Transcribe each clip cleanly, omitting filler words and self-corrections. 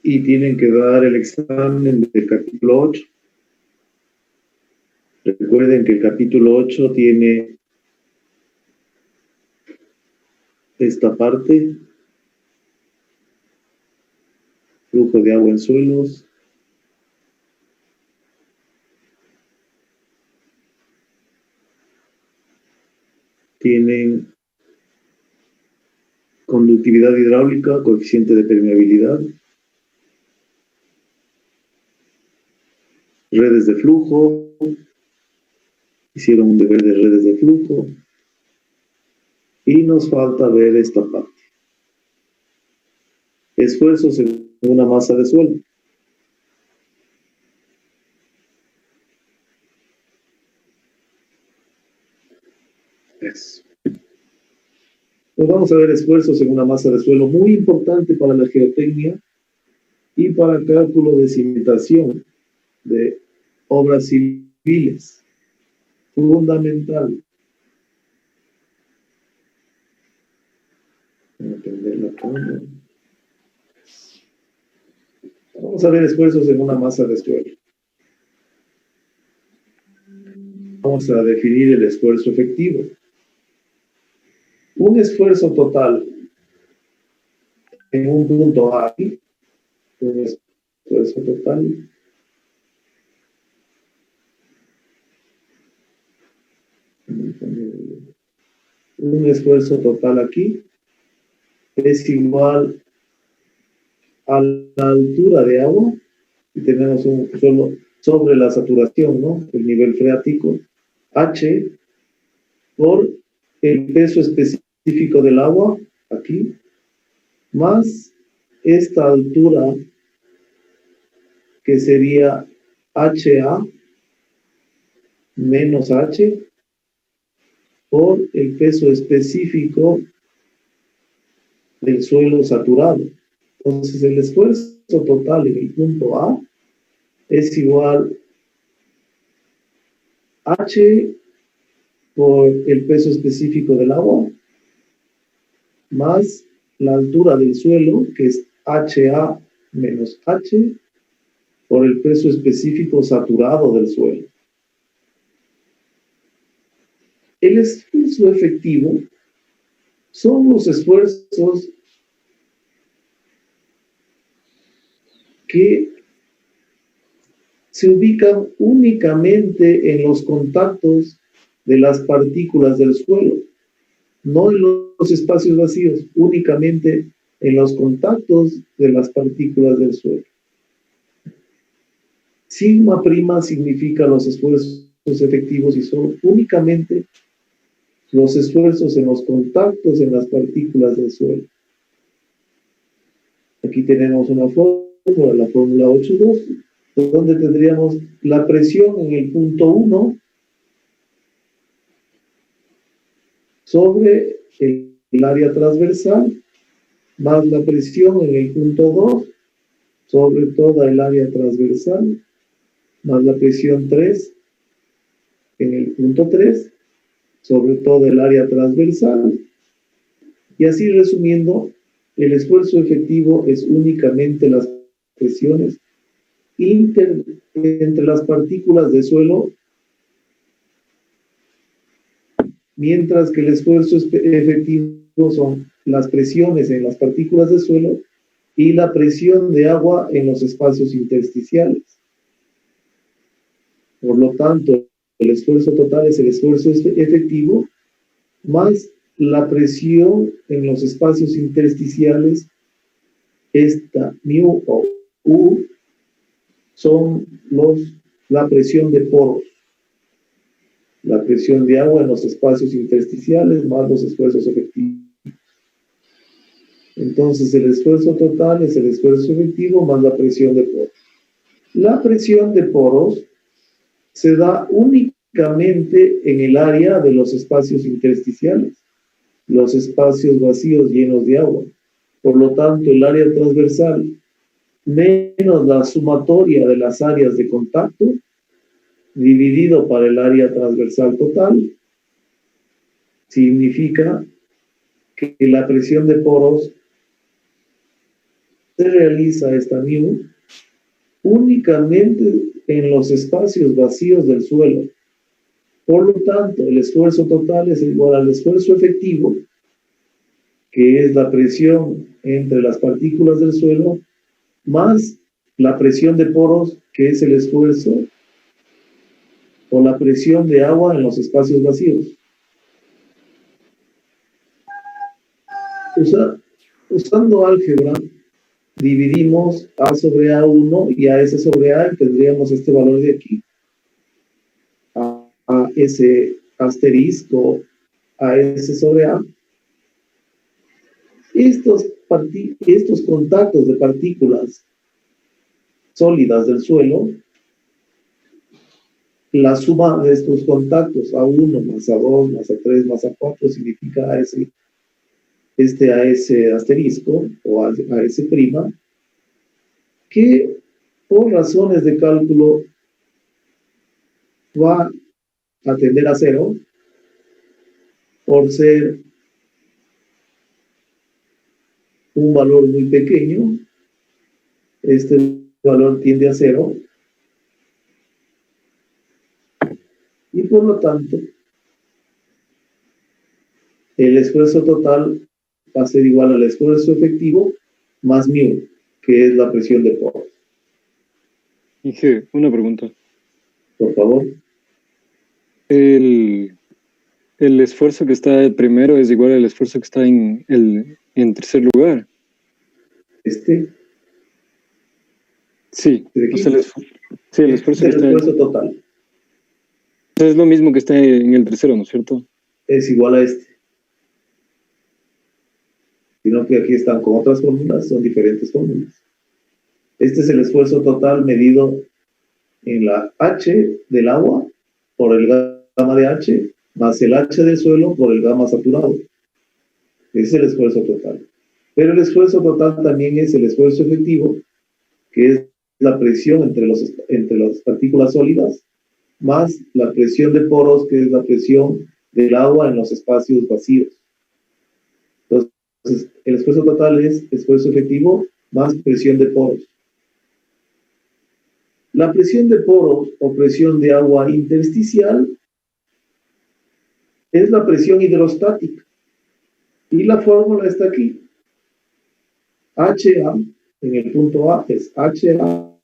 y tienen que dar el examen del capítulo 8. Recuerden que el capítulo 8 tiene esta parte, flujo de agua en suelos, tienen conductividad hidráulica, coeficiente de permeabilidad, redes de flujo, hicieron un deber de redes de flujo, y nos falta ver esta parte. Esfuerzos en una masa de suelo. Eso. Pues vamos a ver esfuerzos en una masa de suelo, muy importante para la geotecnia y para el cálculo de cimentación de obras civiles. Fundamental. Vamos a ver esfuerzos en una masa de suelo. Vamos a definir el esfuerzo efectivo. Un esfuerzo total en un punto A, un esfuerzo total aquí es igual a la altura de agua, y tenemos un solo sobre la saturación, ¿no? El nivel freático, H, por el peso específico del agua, aquí, más esta altura, que sería HA menos H, por el peso específico del suelo saturado. Entonces, el esfuerzo total en el punto A es igual H por el peso específico del agua, más la altura del suelo, que es HA menos H, por el peso específico saturado del suelo. El esfuerzo efectivo son los esfuerzos que se ubican únicamente en los contactos de las partículas del suelo, no en los espacios vacíos, únicamente en los contactos de las partículas del suelo. Sigma prima significa los esfuerzos efectivos y son únicamente los esfuerzos en los contactos en las partículas del suelo. Aquí tenemos una fórmula, la fórmula 8.2, donde tendríamos la presión en el punto 1 sobre el área transversal, más la presión en el punto 2 sobre toda el área transversal, más la presión 3 en el punto 3 sobre toda el área transversal. Y así resumiendo, el esfuerzo efectivo es únicamente las presiones entre las partículas de suelo, mientras que el esfuerzo efectivo son las presiones en las partículas de suelo y la presión de agua en los espacios intersticiales. Por lo tanto, el esfuerzo total es el esfuerzo efectivo más la presión en los espacios intersticiales. Esta mu o U son la presión de poros, la presión de agua en los espacios intersticiales más los esfuerzos efectivos. Entonces, el esfuerzo total es el esfuerzo efectivo más la presión de poros. La presión de poros se da únicamente en el área de los espacios intersticiales, los espacios vacíos llenos de agua. Por lo tanto, el área transversal menos la sumatoria de las áreas de contacto dividido para el área transversal total significa que la presión de poros se realiza esta mu únicamente en los espacios vacíos del suelo. Por lo tanto, el esfuerzo total es igual al esfuerzo efectivo, que es la presión entre las partículas del suelo, más la presión de poros, que es el esfuerzo, o la presión de agua en los espacios vacíos. Usando álgebra, dividimos A sobre A1 y AS sobre A, y tendríamos este valor de aquí. AS asterisco AS sobre A. Estos contactos de partículas sólidas del suelo, la suma de estos contactos, A1 más A2 más A3 más A4, significa AS, AS asterisco o AS prima, que por razones de cálculo va a tender a cero por ser un valor muy pequeño. Este valor tiende a cero y por lo tanto el esfuerzo total va a ser igual al esfuerzo efectivo más mu, que es la presión de poros. Inge, una pregunta. Por favor. El esfuerzo que está primero es igual al esfuerzo que está en tercer lugar. Sí, o sea, el esfuerzo es el esfuerzo total. Es lo mismo que está en el tercero, ¿no es cierto? Es igual a este. Sino que aquí están con otras fórmulas, son diferentes fórmulas. Este es el esfuerzo total medido en la H del agua por el gamma de H, más el H del suelo por el gamma saturado. Ese es el esfuerzo total. Pero el esfuerzo total también es el esfuerzo efectivo, que es la presión entre las partículas sólidas, más la presión de poros, que es la presión del agua en los espacios vacíos. Entonces, el esfuerzo total es esfuerzo efectivo más presión de poros. La presión de poros o presión de agua intersticial es la presión hidrostática. Y la fórmula está aquí. HA, en el punto A, es HA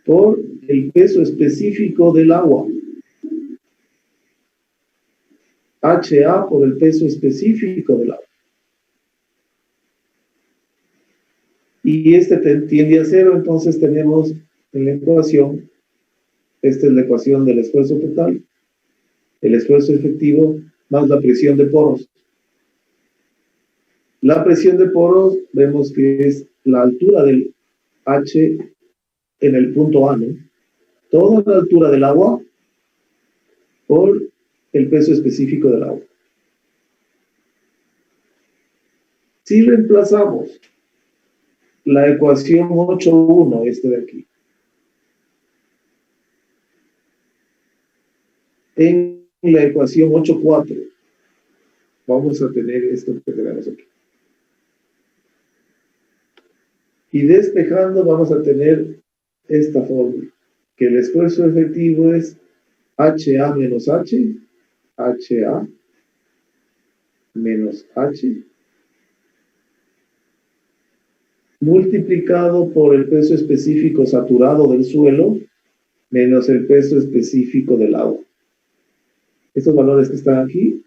por el peso específico del agua. HA por el peso específico del agua. Y este tiende a cero, entonces tenemos en la ecuación, esta es la ecuación del esfuerzo total, el esfuerzo efectivo más la presión de poros. La presión de poros vemos que es la altura del H en el punto A, ¿no? Toda la altura del agua por el peso específico del agua. Si reemplazamos la ecuación 8.1, de aquí, en la ecuación 8.4, vamos a tener esto que tenemos aquí. Y despejando vamos a tener esta fórmula, que el esfuerzo efectivo es HA menos H, HA menos H, multiplicado por el peso específico saturado del suelo, menos el peso específico del agua. Estos valores que están aquí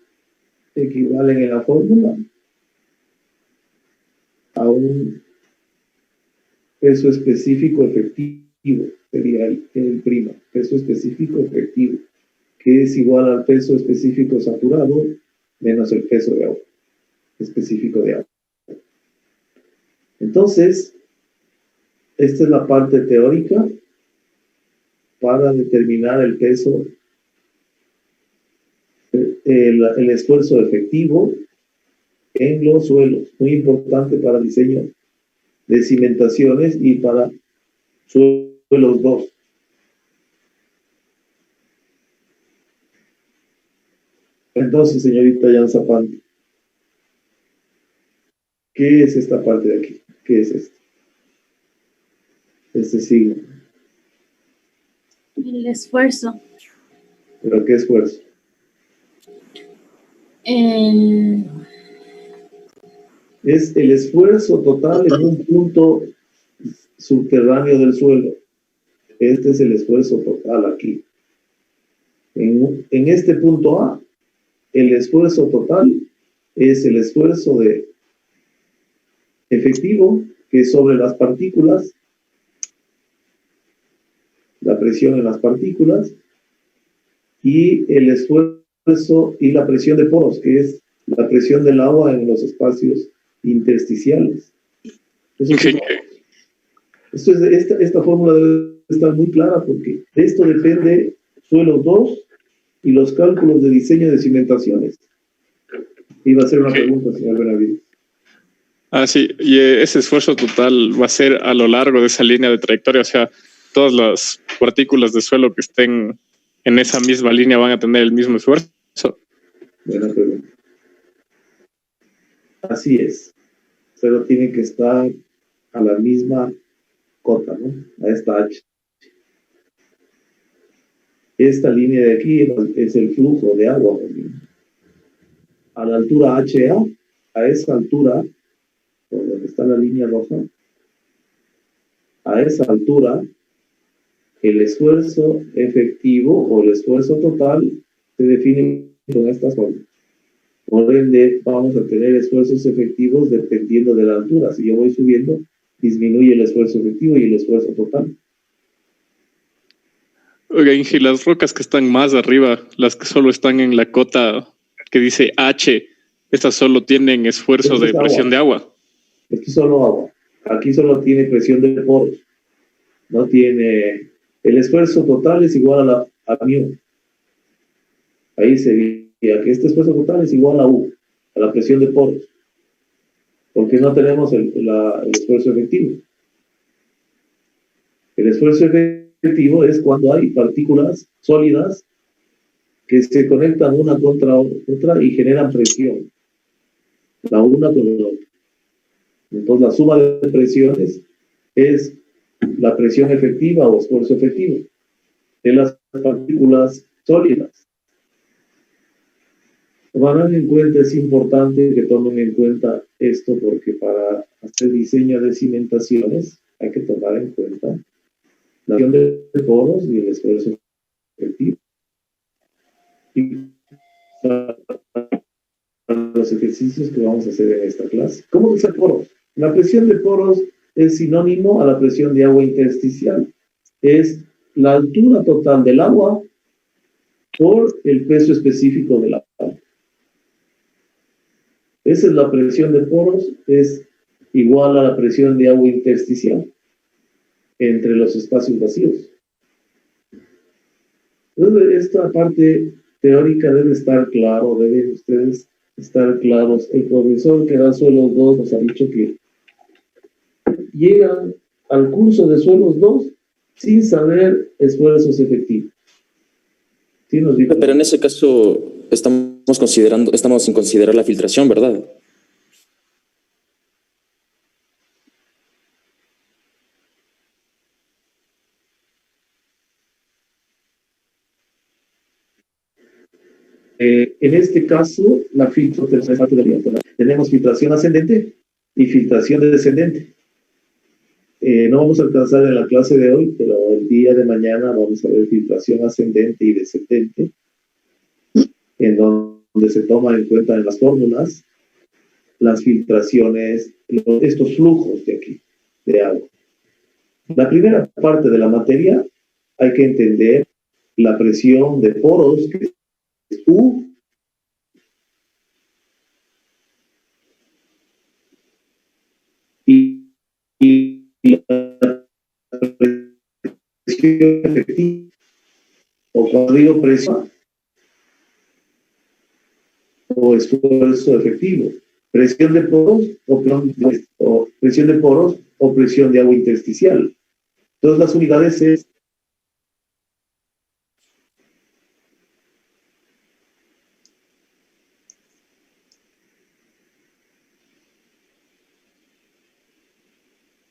equivalen en la fórmula a un peso específico efectivo, sería el prima, peso específico efectivo, que es igual al peso específico saturado menos el peso de agua, específico de agua. Entonces, esta es la parte teórica para determinar el peso, el esfuerzo efectivo en los suelos, muy importante para diseño de cimentaciones y para suelos 2. Entonces, señorita Jan ¿qué es esta parte de aquí? ¿Qué es esto? este signo. El esfuerzo. ¿Pero qué esfuerzo? Es el esfuerzo total en un punto subterráneo del suelo. Este es el esfuerzo total aquí. En este punto A, el esfuerzo total es el esfuerzo de efectivo que es sobre las partículas, la presión en las partículas, y el esfuerzo y la presión de poros, que es la presión del agua en los espacios intersticiales. Esta fórmula debe estar muy clara porque de esto depende suelo 2 y los cálculos de diseño de cimentaciones. Iba a hacer una pregunta, señor Benavides. Sí, y ese esfuerzo total va a ser a lo largo de esa línea de trayectoria, o sea, todas las partículas de suelo que estén en esa misma línea van a tener el mismo esfuerzo. Buena pregunta. Así es, pero tiene que estar a la misma cota, ¿no? A esta H. Esta línea de aquí es el flujo de agua. A la altura HA, a esa altura, por donde está la línea roja, a esa altura, el esfuerzo efectivo o el esfuerzo total se define con estas formas. Por ende, vamos a tener esfuerzos efectivos dependiendo de la altura. Si yo voy subiendo, disminuye el esfuerzo efectivo y el esfuerzo total. Oiga, Inge, las rocas que están más arriba, las que solo están en la cota que dice H, estas solo tienen esfuerzo de presión de agua. Esto es solo agua. Aquí solo tiene presión de poros. No tiene... El esfuerzo total es igual a μ. Ahí sería que este esfuerzo total es igual a U, a la presión de poros. Porque no tenemos el esfuerzo efectivo. El esfuerzo efectivo es cuando hay partículas sólidas que se conectan una contra otra y generan presión. La una con la otra. Entonces la suma de presiones es la presión efectiva o esfuerzo efectivo de las partículas sólidas. Tomarán en cuenta, es importante que tomen en cuenta esto porque para hacer diseño de cimentaciones hay que tomar en cuenta la presión de poros y el esfuerzo efectivo. Y para los ejercicios que vamos a hacer en esta clase. ¿Cómo dice poros? La presión de poros es sinónimo a la presión de agua intersticial. Es la altura total del agua por el peso específico del agua. Esa es la presión de poros, es igual a la presión de agua intersticial entre los espacios vacíos. Entonces, esta parte teórica debe estar claro, deben ustedes estar claros. El profesor que da suelos 2 nos ha dicho que llegan al curso de suelos 2 sin saber esfuerzos efectivos. ¿Sí nos dijo? Pero en ese caso estamos sin considerar la filtración, ¿verdad? En este caso, la filtración tenemos filtración ascendente y filtración descendente. No vamos a alcanzar en la clase de hoy, pero el día de mañana vamos a ver filtración ascendente y descendente, en donde se toma en cuenta en las fórmulas las filtraciones, estos flujos de aquí, de agua. La primera parte de la materia hay que entender la presión de poros, que es U, y la presión efectiva, o cuando digo presión, o esfuerzo efectivo, presión de poros o presión de poros o presión de agua intersticial. Todas las unidades es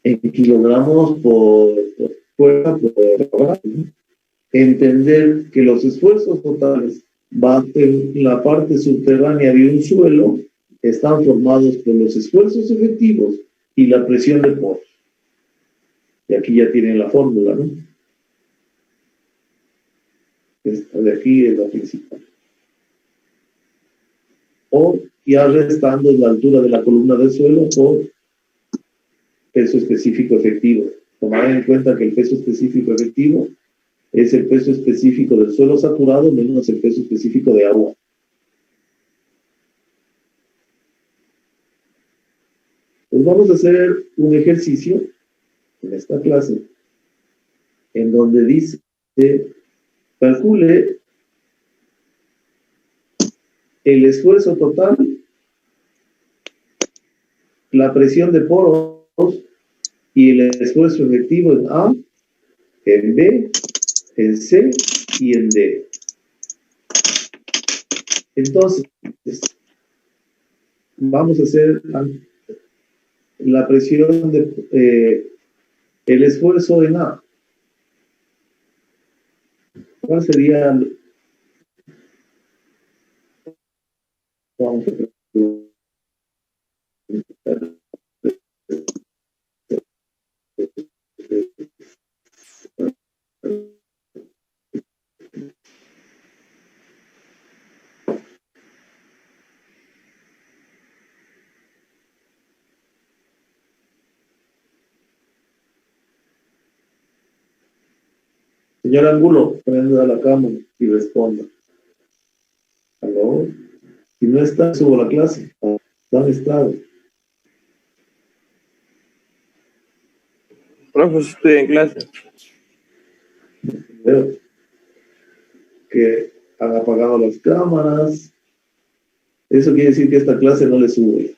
en kilogramos por fuerza por entender que los esfuerzos totales en la parte subterránea de un suelo están formados por los esfuerzos efectivos y la presión de poros. Y aquí ya tienen la fórmula, ¿no? Esta de aquí es la principal. O ya restando la altura de la columna del suelo por peso específico efectivo. Tomar en cuenta que el peso específico efectivo es el peso específico del suelo saturado menos el peso específico de agua. Pues vamos a hacer un ejercicio en esta clase en donde dice calcule el esfuerzo total, la presión de poros y el esfuerzo efectivo en A, en B, en C y en D. Entonces, vamos a hacer la presión de el esfuerzo en A. ¿Cuál sería? Vamos a preguntar. Señor Angulo, prenda la cámara y responda. ¿Aló? Si no está, subo la clase. ¿Dónde está? Profe, estoy en clase. Veo que han apagado las cámaras. Eso quiere decir que esta clase no le sube.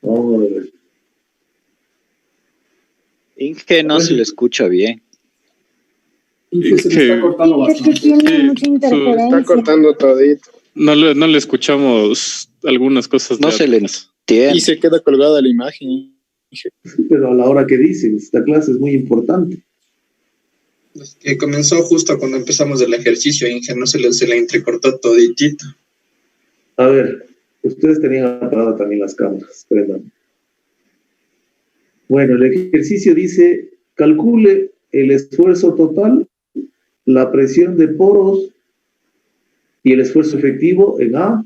Vamos a ver. Inge no se le escucha bien. Inge se le está cortando bastante. Es que tiene mucha interferencia. Está cortando todito. No le escuchamos algunas cosas. No se le entiende. Y se queda colgada la imagen. Pero a la hora que dicen, esta clase es muy importante. Es que comenzó justo cuando empezamos el ejercicio, Inge, no se le entrecortó toditito. A ver, ustedes tenían apagadas también las cámaras, prendan. Bueno, el ejercicio dice, calcule el esfuerzo total, la presión de poros y el esfuerzo efectivo en A,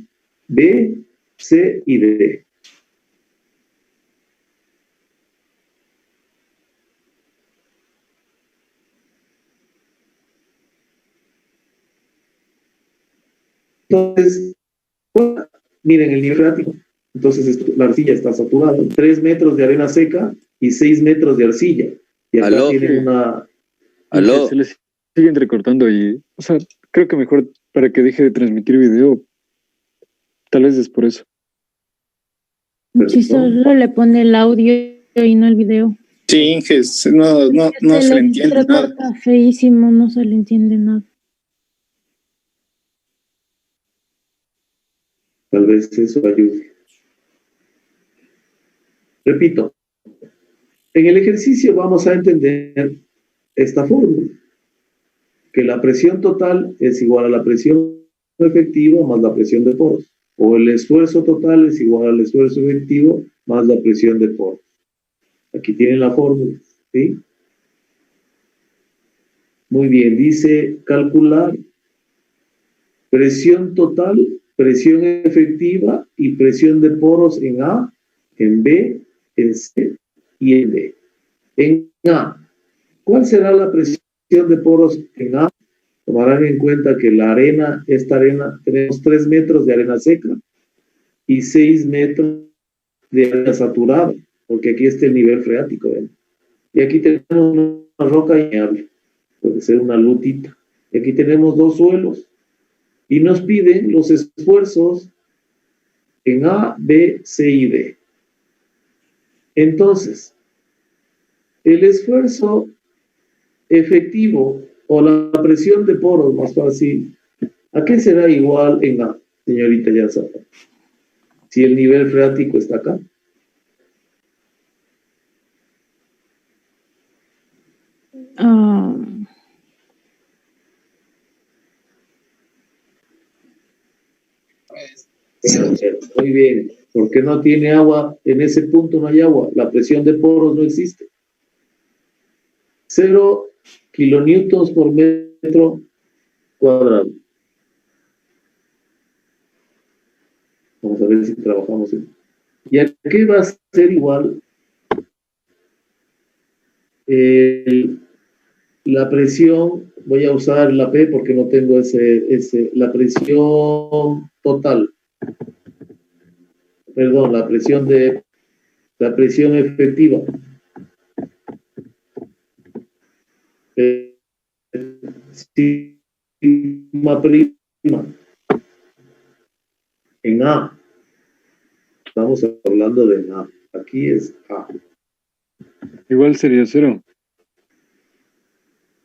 B, C y D. Entonces, miren el nivel freático. Entonces la arcilla está saturada. 3 metros de arena seca y 6 metros de arcilla. Y acá ¿Aló? tienen una... Aló. Se les sigue entrecortando y, o sea, creo que mejor para que deje de transmitir video, tal vez es por eso. Si solo le pone el audio y no el video. Sí, Inge, no se le entiende nada. Está feísimo, no se le entiende nada. Tal vez eso ayude. Repito, en el ejercicio vamos a entender esta fórmula, que la presión total es igual a la presión efectiva más la presión de poros, o el esfuerzo total es igual al esfuerzo efectivo más la presión de poros. Aquí tienen la fórmula, ¿sí? Muy bien, dice calcular presión total, presión efectiva y presión de poros en A, en B, en C y en D. En A, ¿cuál será la presión de poros en A? Tomarán en cuenta que la arena, esta arena, tenemos 3 metros de arena seca y 6 metros de arena saturada, porque aquí está el nivel freático, ¿ven? Y aquí tenemos una roca inmable, puede ser una lutita. Y aquí tenemos 2 suelos. Y nos piden los esfuerzos en A, B, C y D. Entonces, el esfuerzo efectivo o la presión de poros, más fácil, ¿a qué será igual en A, señorita Yazapa? Si el nivel freático está acá. Ah, Muy bien. ¿Por qué no tiene agua? En ese punto no hay agua. La presión de poros no existe. 0 kilonewtons por metro cuadrado. Vamos a ver si trabajamos en... ¿Y a qué va a ser igual? La presión, voy a usar la P porque no tengo la presión total. Perdón, la presión efectiva. Sigma prima. En A. Estamos hablando de A. Aquí es A. Igual sería 0.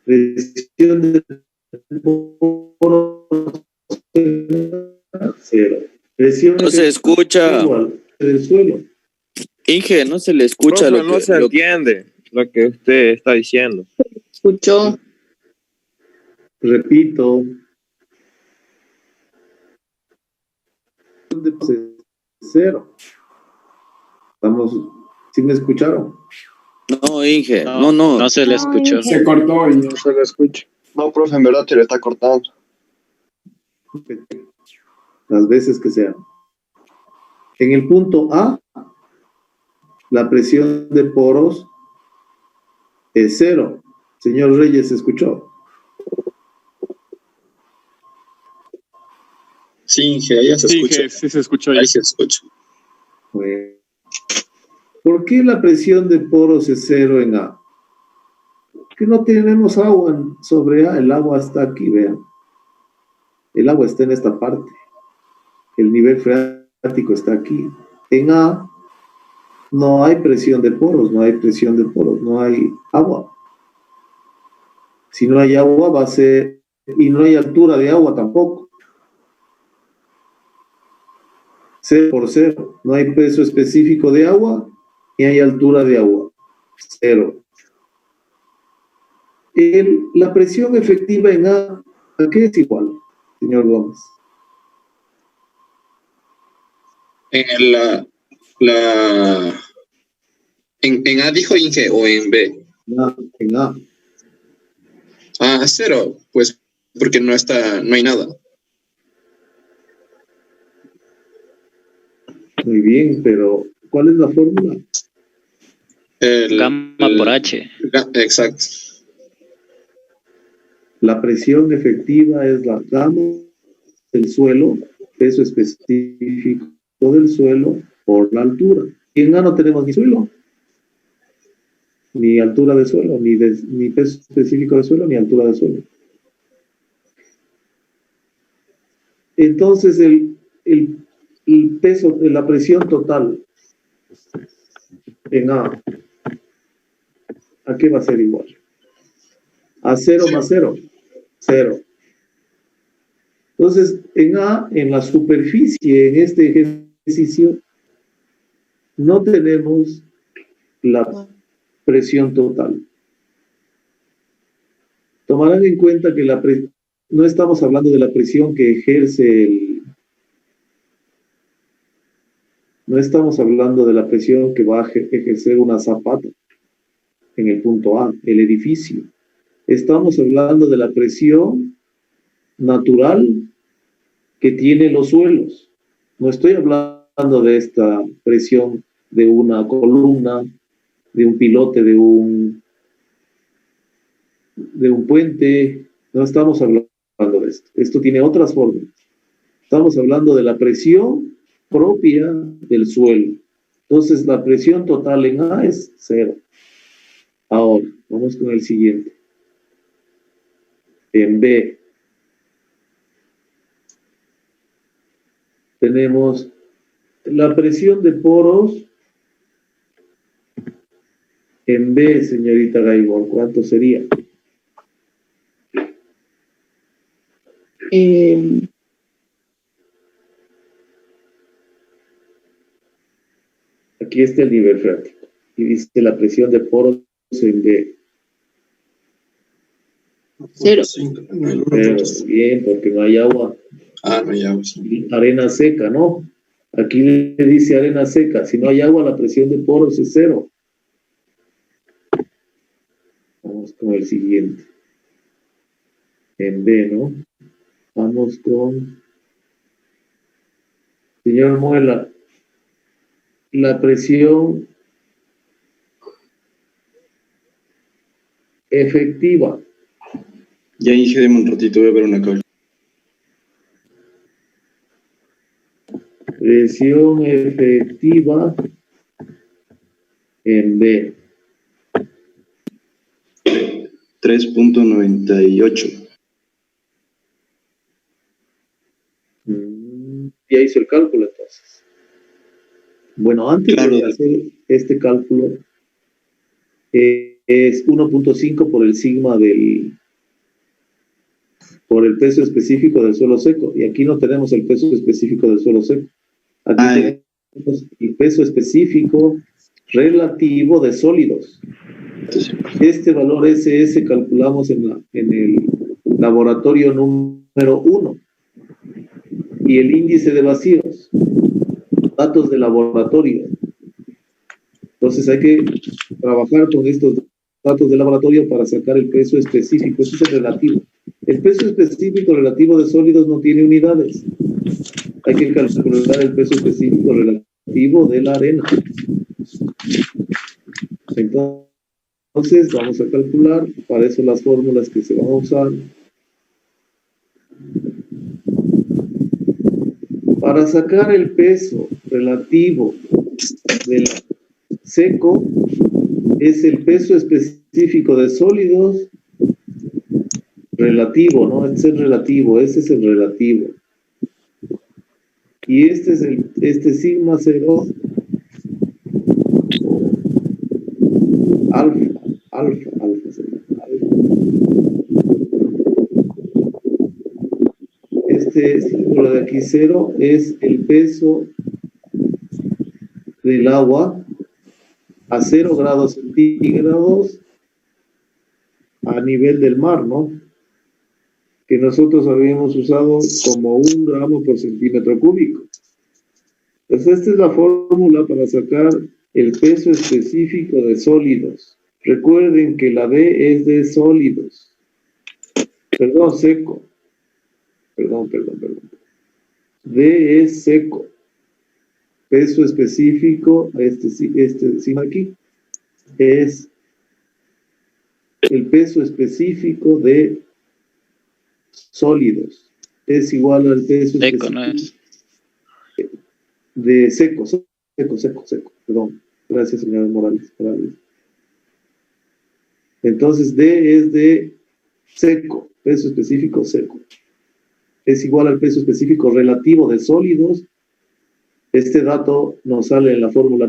Presión de poros 0. Presión No se escucha. igual del suelo. Inge, no se le escucha Profe, lo que... no se entiende lo que usted está diciendo. Escuchó. Repito. Cero. Estamos, ¿sí me escucharon? No, Inge, no. No se le escuchó. Se cortó y no se lo escucha. No, profe, en verdad te lo está cortando. Las veces que sean. En el punto A, la presión de poros es 0. Señor Reyes, ¿se escuchó? Sí, Inge, ahí se escucha. Sí, se escuchó. Ahí se escucha. Bueno. ¿Por qué la presión de poros es 0 en A? Porque no tenemos agua sobre A. El agua está aquí, vean. El agua está en esta parte. El nivel freático está aquí. En A no hay presión de poros, no hay agua. Si no hay agua va a ser, y no hay altura de agua tampoco. 0 por 0. No hay peso específico de agua, ni hay altura de agua. 0. La presión efectiva en A, ¿a qué es igual, señor Gómez? En en A dijo Inge o en B. En A. Ah, 0, pues porque no hay nada. Muy bien, pero ¿cuál es la fórmula? Gamma por H. Exacto. La presión efectiva es la gamma del suelo, peso específico del suelo por la altura. Y en A no tenemos ni suelo, ni altura de suelo, ni peso específico de suelo, ni altura de suelo. Entonces, el peso de la presión total en A, ¿a qué va a ser igual? A 0 más 0, 0. Entonces, en A, en la superficie, en este ejercicio, no tenemos la presión total. Tomarán en cuenta que no estamos hablando de la presión que ejerce no estamos hablando de la presión que va a ejercer una zapata en el punto A, el edificio. Estamos hablando de la presión natural que tienen los suelos. No estoy hablando de esta presión de una columna, de un pilote, de un puente. No estamos hablando de esto. Esto tiene otras formas. Estamos hablando de la presión propia del suelo. Entonces, la presión total en A es 0. Ahora, vamos con el siguiente. En B, tenemos la presión de poros. En B, señorita Gaibor, ¿cuánto sería? Aquí está el nivel freático. Y dice la presión de poros en B. Cero. Bien, porque no hay agua. No hay agua. Sí. Arena seca, ¿no? Aquí le dice arena seca. Si no hay agua, la presión de poros es 0. Vamos con el siguiente. En B, ¿no? Vamos con... Señor Muela, la presión efectiva. Ya dije, deme un ratito, voy a ver una cosa. Presión efectiva en B. 3.98. Ya hizo el cálculo entonces. Bueno, antes de hacer este cálculo, es 1.5 por el sigma por el peso específico del suelo seco. Y aquí no tenemos el peso específico del suelo seco. Aquí tenemos el peso específico relativo de sólidos. Este valor SS calculamos en el laboratorio número 1. Y el índice de vacíos, datos de laboratorio. Entonces hay que trabajar con estos datos de laboratorio para sacar el peso específico. Eso es el relativo. El peso específico relativo de sólidos no tiene unidades. Hay que calcular el peso específico relativo de la arena. Entonces vamos a calcular, para eso las fórmulas que se van a usar. Para sacar el peso relativo del seco, es el peso específico de sólidos relativo, ¿no? Este es el relativo. Y este es sigma 0 alfa. Este símbolo de aquí 0 es el peso del agua a 0 grados centígrados a nivel del mar, ¿no? Que nosotros habíamos usado como 1 gramo por centímetro cúbico. Entonces esta es la fórmula para sacar el peso específico de sólidos. Recuerden que la D es de sólidos. Perdón, seco. Perdón. D es seco. Peso específico, encima aquí, es el peso específico de sólidos. Es igual al peso Seco, específico ¿no es? de seco. Perdón. Gracias, señor Morales. Entonces, D es de seco, peso específico seco. Es igual al peso específico relativo de sólidos. Este dato nos sale en la fórmula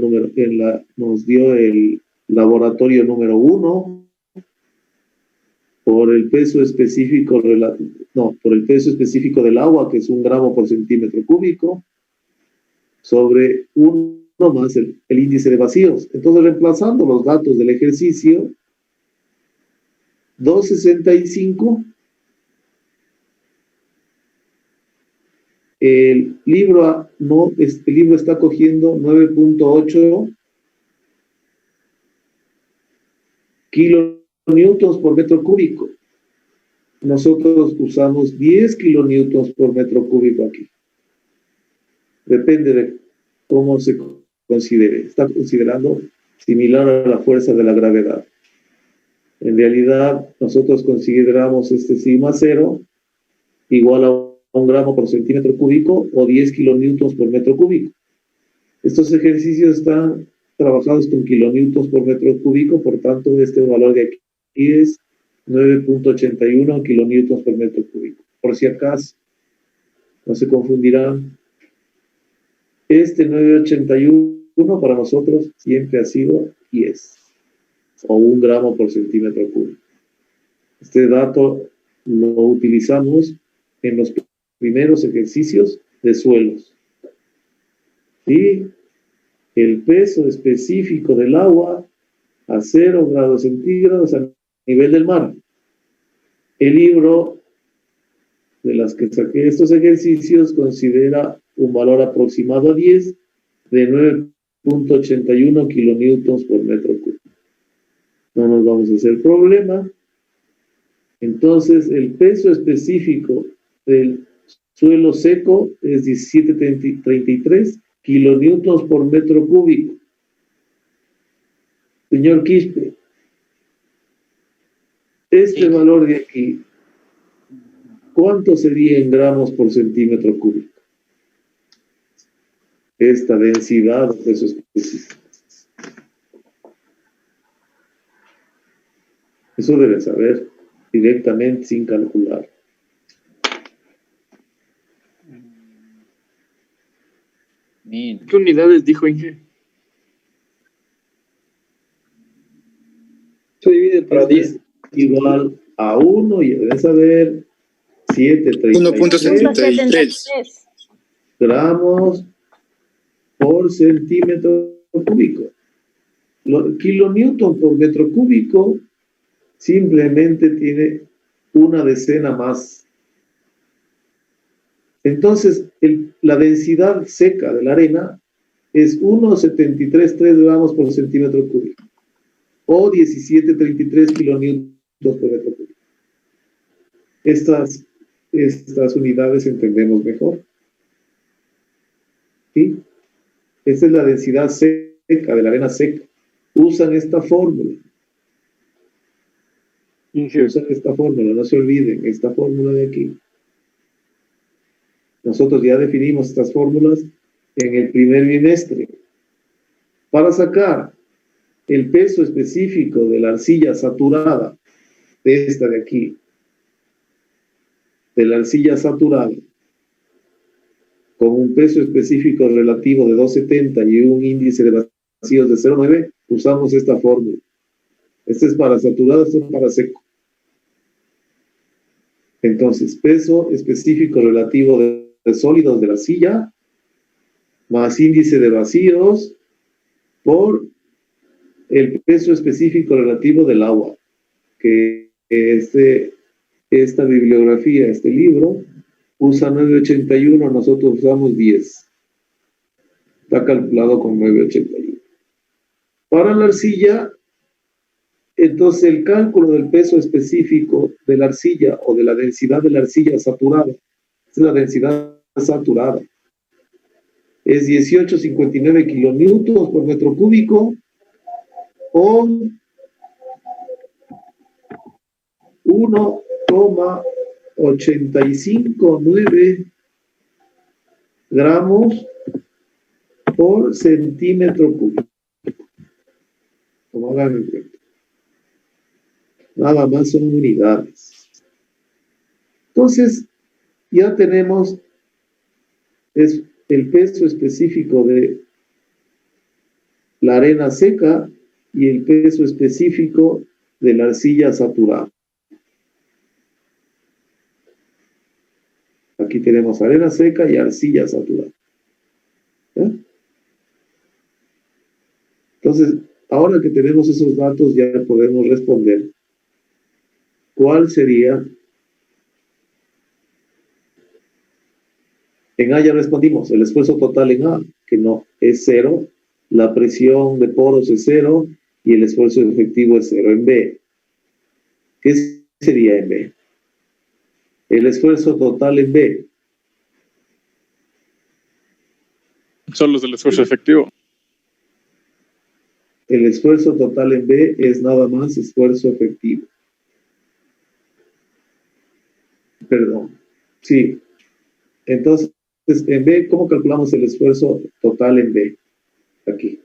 nos dio el laboratorio número 1 por el peso específico por el peso específico del agua, que es 1 gramo por centímetro cúbico, sobre 1 más el índice de vacíos. Entonces, reemplazando los datos del ejercicio, 265. El libro está cogiendo 9.8 kilonewtons por metro cúbico. Nosotros usamos 10 kilonewtons por metro cúbico aquí. Depende de cómo se considere. Está considerando similar a la fuerza de la gravedad. En realidad, nosotros consideramos este sigma 0 igual a 1 gramo por centímetro cúbico o 10 kilonewtons por metro cúbico. Estos ejercicios están trabajados con kilonewtons por metro cúbico, por tanto, este valor de aquí es 9.81 kilonewtons por metro cúbico. Por si acaso, no se confundirán. Este 9.81 para nosotros siempre ha sido 10 o 1 gramo por centímetro cúbico. Este dato lo utilizamos en los primeros ejercicios de suelos. Y el peso específico del agua a 0 grados centígrados a nivel del mar. El libro de las que saqué estos ejercicios considera un valor aproximado a 10 de 9.81 kilonewtons por metro cúbico. No nos vamos a hacer problema. Entonces, el peso específico del suelo seco es 17.33 kilonewtons por metro cúbico. Señor Quispe, este valor de aquí, ¿cuánto sería en gramos por centímetro cúbico? Esta densidad o peso específico. Eso debe saber directamente sin calcular. ¿Qué unidades dijo Inge? Se divide para 10. Igual a 1, y deben saber 1.73 gramos por centímetro cúbico. Kilonewton por metro cúbico simplemente tiene una decena más. Entonces, la densidad seca de la arena es 1,733 gramos por centímetro cúbico o 17,33 kilonewtons por metro cúbico. Estas unidades entendemos mejor. ¿Sí? Esta es la densidad seca de la arena seca. Usan esta fórmula. Usan esta fórmula, no se olviden, esta fórmula de aquí. Nosotros ya definimos estas fórmulas en el primer bimestre. Para sacar el peso específico de la arcilla saturada, de esta de aquí, de la arcilla saturada, con un peso específico relativo de 270 y un índice de vacíos de 0,9, usamos esta fórmula. Este es para saturado, este es para seco. Entonces, peso específico relativo de sólidos de la arcilla más índice de vacíos por el peso específico relativo del agua, que esta bibliografía, este libro, usa 981, nosotros usamos 10. Está calculado con 981. Para la arcilla, entonces el cálculo del peso específico de la arcilla o de la densidad de la arcilla saturada, es la densidad saturada, es 18,59 kilonewtons por metro cúbico o 1,859 gramos por centímetro cúbico. Como hagan el cuenta. Nada más son unidades. Entonces, ya tenemos el peso específico de la arena seca y el peso específico de la arcilla saturada. Aquí tenemos arena seca y arcilla saturada. ¿Ya? Entonces, ahora que tenemos esos datos, ya podemos responder cuál sería. En A ya respondimos, el esfuerzo total en A, que no, es 0, la presión de poros es 0 y el esfuerzo efectivo es 0. En B, ¿qué sería en B? El esfuerzo total en B. Son los del esfuerzo efectivo. El esfuerzo total en B es nada más esfuerzo efectivo. Perdón. Sí. Entonces, en B, ¿cómo calculamos el esfuerzo total en B? Aquí.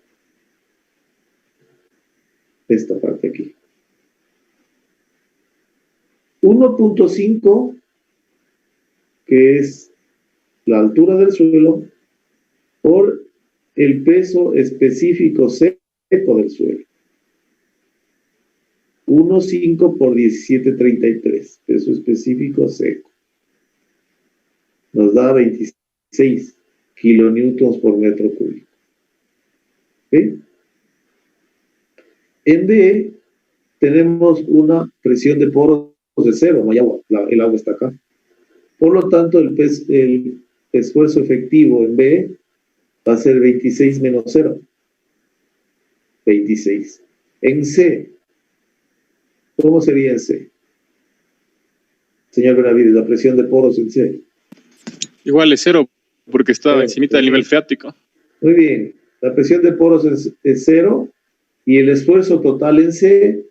Esta parte aquí. 1.5, que es la altura del suelo, por el peso específico seco del suelo. 1.5 por 17.33, peso específico seco. Nos da 26 kilonewtons por metro cúbico. ¿Sí? En B tenemos una presión de poros de cero, no hay agua, el agua está acá. Por lo tanto, el esfuerzo efectivo en B va a ser 26 menos 0. 26. En C, ¿cómo sería en C? Señor Benavides, la presión de poros en C. Igual es 0, porque está encimita del nivel freático. Muy bien. La presión de poros es 0 y el esfuerzo total en C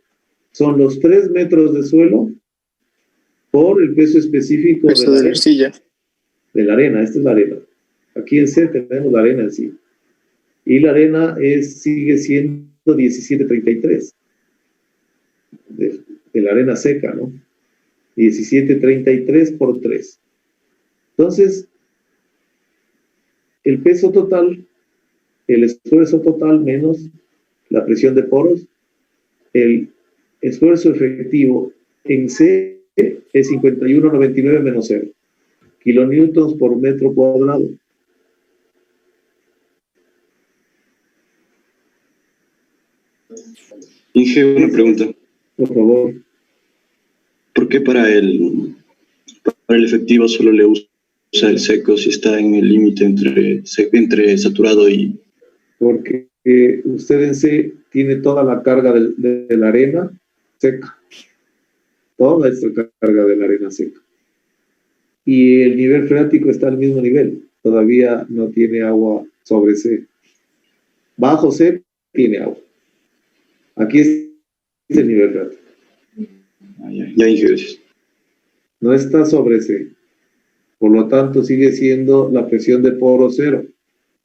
son los 3 metros de suelo por el peso específico peso de la arcilla. De la arena, esta es la arena. Aquí en C tenemos la arena en sí. Y la arena sigue siendo 1733. De la arena seca, ¿no? 1733 por 3. Entonces, el peso total, el esfuerzo total menos la presión de poros, el esfuerzo efectivo en C es 51,99 menos 0. Kilonewtons por metro cuadrado. Inge, una pregunta. Por favor. ¿Por qué para el efectivo solo le usa el seco si está en el límite entre saturado y...? Porque usted en C tiene toda la carga de la arena seca. Toda esta carga de la arena seca. Y el nivel freático está al mismo nivel. Todavía no tiene agua sobre C. Bajo C tiene agua. Aquí es el nivel freático. Ya dije, gracias. No está sobre C. Por lo tanto, sigue siendo la presión de poro 0.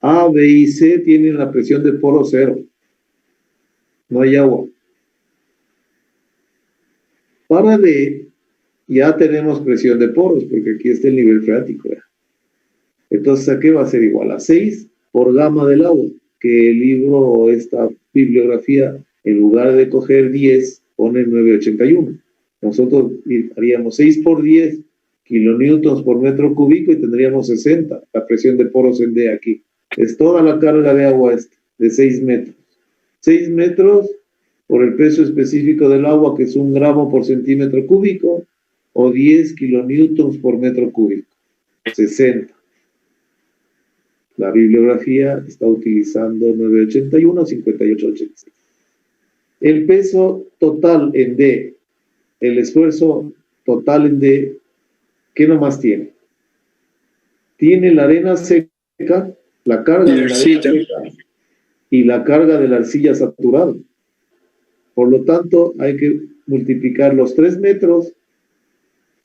A, B y C tienen la presión de poro 0. No hay agua. Para D, ya tenemos presión de poros, porque aquí está el nivel freático. ¿Ya? Entonces, ¿a qué va a ser igual? A 6 por gamma del agua, que el libro o esta bibliografía, en lugar de coger 10, pone 981. Nosotros haríamos 6 por 10 kilonewtons por metro cúbico y tendríamos 60, la presión de poros en D aquí. Es toda la carga de agua de 6 metros. 6 metros por el peso específico del agua, que es 1 gramo por centímetro cúbico, o 10 kilonewtons por metro cúbico. 60. La bibliografía está utilizando 981, 5886. El peso total en D, el esfuerzo total en D, ¿qué nomás tiene? Tiene la arena seca, la carga de la arena seca y la carga de la arcilla saturada. Por lo tanto, hay que multiplicar los 3 metros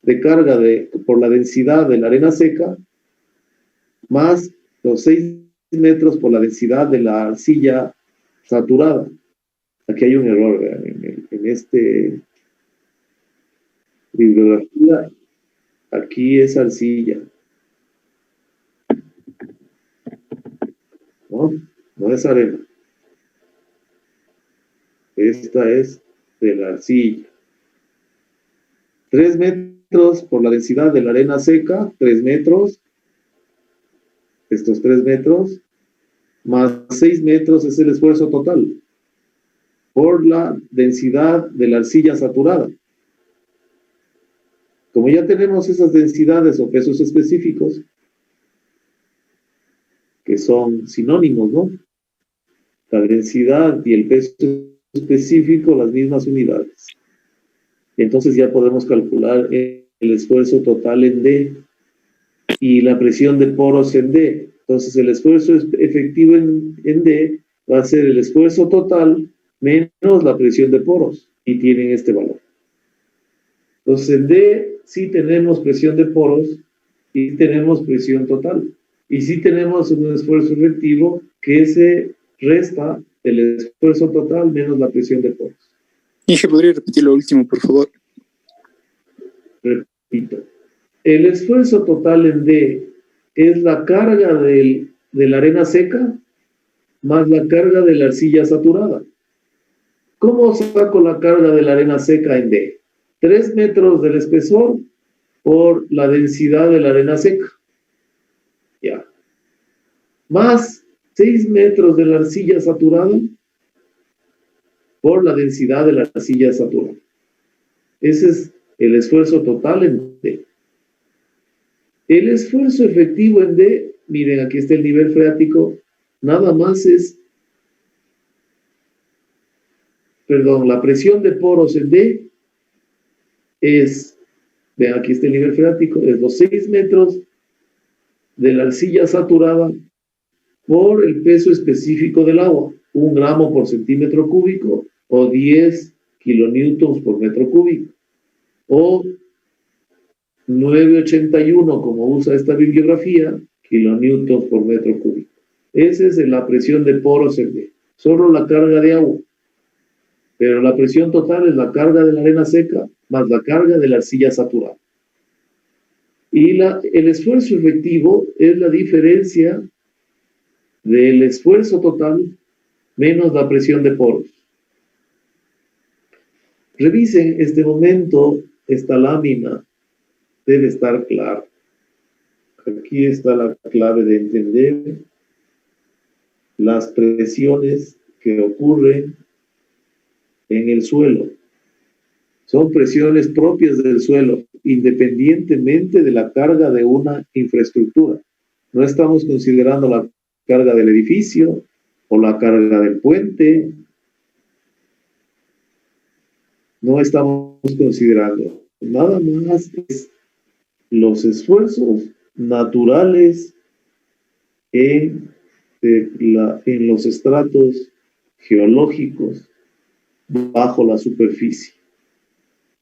de carga por la densidad de la arena seca más los 6 metros por la densidad de la arcilla saturada. Aquí hay un error, vean, en este bibliografía, aquí es arcilla. No es arena. Esta es de la arcilla. 3 metros por la densidad de la arena seca, 3 metros. Estos 3 metros, más 6 metros es el esfuerzo total por la densidad de la arcilla saturada. Como ya tenemos esas densidades o pesos específicos, que son sinónimos, ¿no? La densidad y el peso específico, las mismas unidades. Entonces ya podemos calcular el esfuerzo total en D y la presión de poros en D. Entonces el esfuerzo efectivo en D va a ser el esfuerzo total menos la presión de poros, y tienen este valor. Entonces en D sí tenemos presión de poros y tenemos presión total. Y sí tenemos un esfuerzo efectivo que se resta el esfuerzo total menos la presión de poros. Inge, ¿podría repetir lo último, por favor? Repito. El esfuerzo total en D es la carga de la arena seca más la carga de la arcilla saturada. ¿Cómo saco la carga de la arena seca en D? 3 metros del espesor por la densidad de la arena seca. Ya. Más 6 metros de la arcilla saturada por la densidad de la arcilla saturada. Esa es el esfuerzo total en D. El esfuerzo efectivo en D, miren, aquí está el nivel freático, nada más es, perdón, la presión de poros en D es, vean, aquí está el nivel freático, es los 6 metros de la arcilla saturada por el peso específico del agua, 1 gramo por centímetro cúbico o 10 kilonewtons por metro cúbico, o 981, como usa esta bibliografía, kilonewtons por metro cúbico. Esa es la presión de poros en D, solo la carga de agua. Pero la presión total es la carga de la arena seca más la carga de la arcilla saturada. Y el esfuerzo efectivo es la diferencia del esfuerzo total menos la presión de poros. Revisen este momento, esta lámina debe estar clara. Aquí está la clave de entender las presiones que ocurren en el suelo. Son presiones propias del suelo, independientemente de la carga de una infraestructura. No estamos considerando la carga del edificio o la carga del puente. No estamos considerando. Nada más es los esfuerzos naturales en los estratos geológicos bajo la superficie.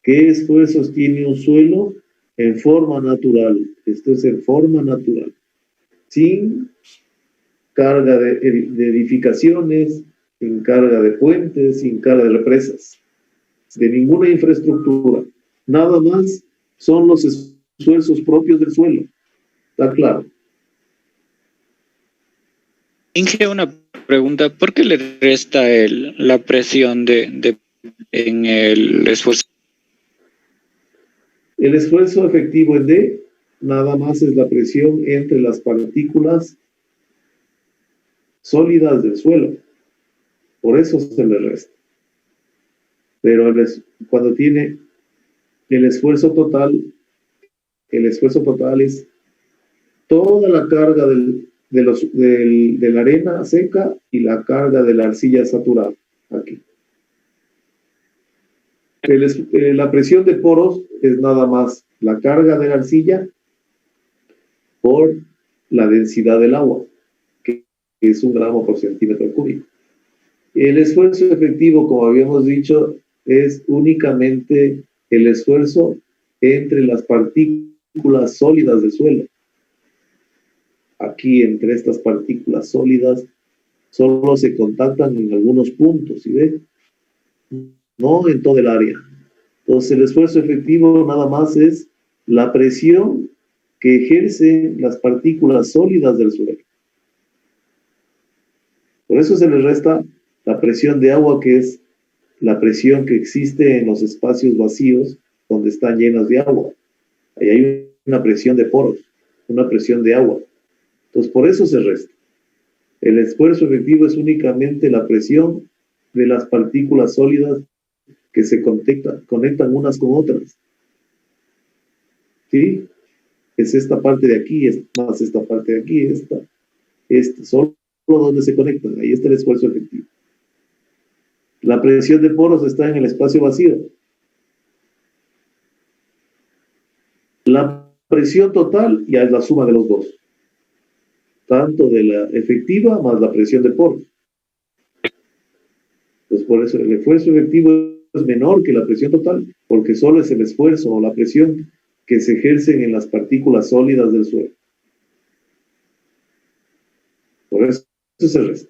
¿Qué esfuerzos tiene un suelo? En forma natural. Esto es en forma natural. Sin carga de edificaciones, sin carga de puentes, sin carga de represas, de ninguna infraestructura. Nada más son los esfuerzos propios del suelo. ¿Está claro? Inge, una pregunta. ¿Por qué le resta la presión en el esfuerzo? El esfuerzo efectivo en D nada más es la presión entre las partículas sólidas del suelo. Por eso se le resta. Pero cuando tiene el esfuerzo total es toda la carga de la arena seca y la carga de la arcilla saturada. Aquí. La presión de poros es nada más la carga de la arcilla por la densidad del agua, que es 1 gramo por centímetro cúbico. El esfuerzo efectivo, como habíamos dicho, es únicamente el esfuerzo entre las partículas sólidas del suelo. Aquí, entre estas partículas sólidas, solo se contactan en algunos puntos, ¿sí ven? No en todo el área. Entonces, el esfuerzo efectivo nada más es la presión que ejercen las partículas sólidas del suelo. Por eso se le resta la presión de agua, que es la presión que existe en los espacios vacíos donde están llenos de agua. Ahí hay una presión de poros, una presión de agua. Entonces, por eso se resta. El esfuerzo efectivo es únicamente la presión de las partículas sólidas que se conectan unas con otras. ¿Sí? Es esta parte de aquí, es más esta parte de aquí, esta, solo donde se conectan. Ahí está el esfuerzo efectivo. La presión de poros está en el espacio vacío. La presión total ya es la suma de los dos. Tanto de la efectiva más la presión de poros. Entonces, por eso el esfuerzo efectivo es menor que la presión total, porque solo es el esfuerzo o la presión que se ejercen en las partículas sólidas del suelo. Por eso se resta.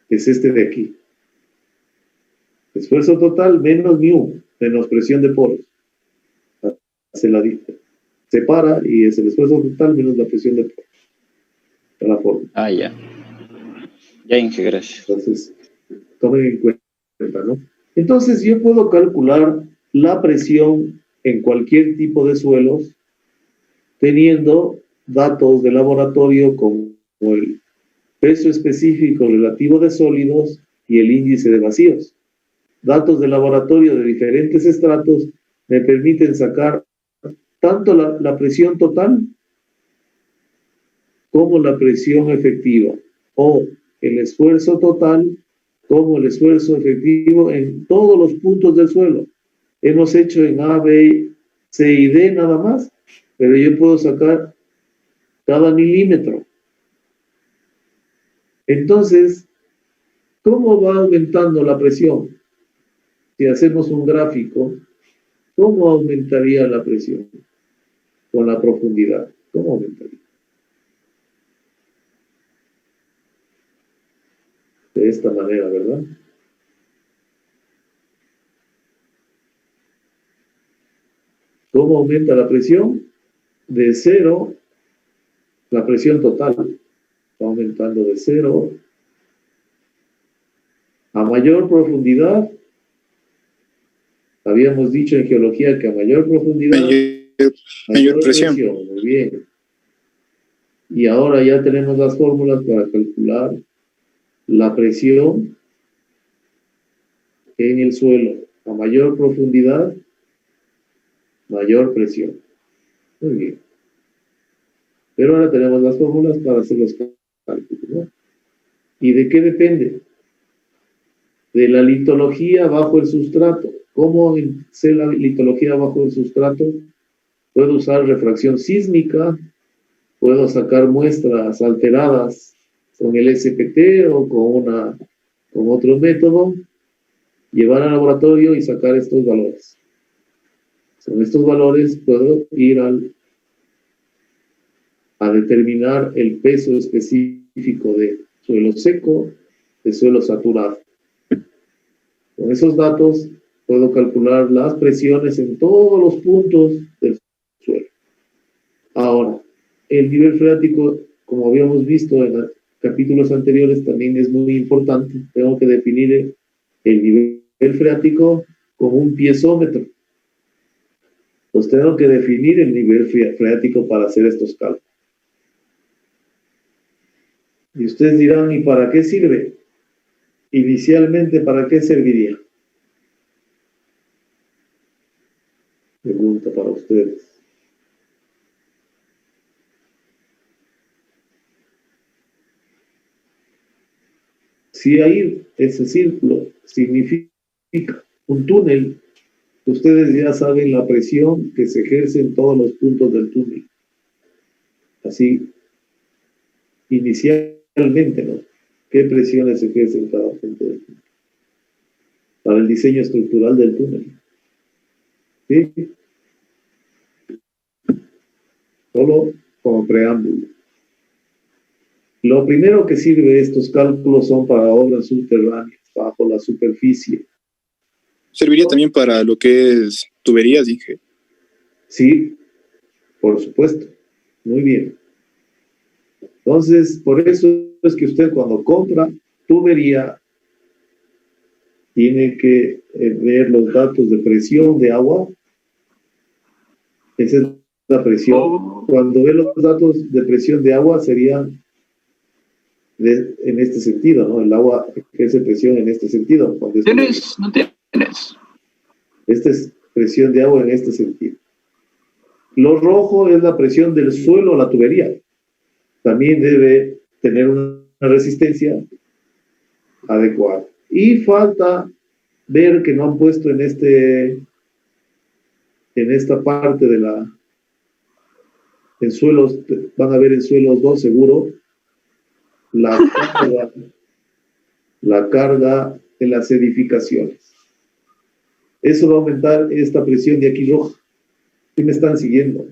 Es este de aquí. Esfuerzo total menos mu, menos presión de poros. Se la separa y es el esfuerzo total menos la presión de poros. De la forma. Ah, ya. Ya, Inge, gracias. Entonces, tomen en cuenta, ¿no? Entonces, yo puedo calcular la presión en cualquier tipo de suelos teniendo datos de laboratorio como el peso específico relativo de sólidos y el índice de vacíos. datos de laboratorio de diferentes estratos me permiten sacar tanto la presión total como la presión efectiva, o el esfuerzo total como el esfuerzo efectivo en todos los puntos del suelo. Hemos hecho en A, B, C y D nada más, pero yo puedo sacar cada milímetro. Entonces, ¿cómo va aumentando la presión? Si hacemos un gráfico, ¿cómo aumentaría la presión? Con la profundidad, ¿cómo aumentaría? De esta manera, ¿verdad? ¿Cómo aumenta la presión? De 0, la presión total va aumentando de 0 a mayor profundidad. Habíamos dicho en geología que a mayor profundidad, mayor presión. Muy bien. Y ahora ya tenemos las fórmulas para calcular la presión en el suelo. A mayor profundidad, mayor presión. Muy bien. Pero ahora tenemos las fórmulas para hacer los cálculos, ¿no? ¿Y de qué depende? De la litología bajo el sustrato. ¿Cómo sé la litología bajo el sustrato? Puedo usar refracción sísmica, puedo sacar muestras alteradas con el SPT o con otro método, llevar al laboratorio y sacar estos valores. Con estos valores puedo ir a determinar el peso específico de suelo seco, de suelo saturado. Con esos datos puedo calcular las presiones en todos los puntos del suelo. Ahora, el nivel freático, como habíamos visto en los capítulos anteriores, también es muy importante. Tengo que definir el nivel freático con un piezómetro. Pues tengo que definir el nivel freático para hacer estos cálculos. Y ustedes dirán, ¿y para qué sirve? Inicialmente, ¿para qué serviría? Pregunta para ustedes. Si ahí ese círculo significa un túnel, ustedes ya saben la presión que se ejerce en todos los puntos del túnel. Así, inicialmente, ¿no? ¿Qué presiones se ejercen en cada punto del túnel? Para el diseño estructural del túnel. ¿Sí? Solo como preámbulo. Lo primero que sirve estos cálculos son para obras subterráneas, bajo la superficie. ¿Serviría también para lo que es tuberías, Inge? Sí, por supuesto. Muy bien. Entonces, por eso es que usted cuando compra tubería tiene que ver los datos de presión de agua. Esa es la presión. Cuando ve los datos de presión de agua sería en este sentido, ¿no? El agua ejerce presión en este sentido. ¿Tienes? No tienes. Esta es presión de agua en este sentido. Lo rojo es la presión del suelo a la tubería. También debe tener una resistencia adecuada. Y falta ver que no han puesto en esta parte de en suelos, van a ver en suelos 2 seguro, la carga de las edificaciones. Eso va a aumentar esta presión de aquí roja. ¿Sí me están siguiendo?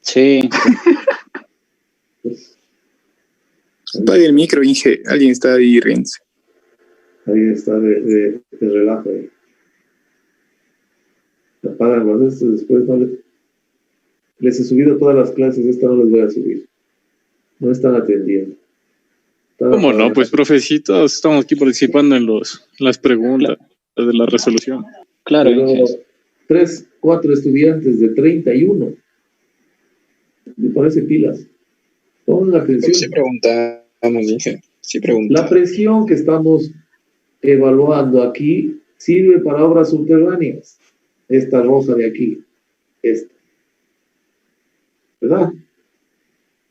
Sí. Pues, Apague el micro, Inge. Alguien está ahí riéndose. Ahí está de relajo. Ahí. Apagan los estos, después no les he subido todas las clases, esta no les voy a subir. No están atendiendo. ¿Cómo no? Pues, profecitos, estamos aquí participando en las preguntas de la resolución. Claro. Pero 4 estudiantes de 31. Me parece pilas. Pongan atención. Sí preguntamos, dije. Sí preguntamos. La presión que estamos evaluando aquí, sirve para obras subterráneas. Esta roja de aquí, esta. ¿Verdad?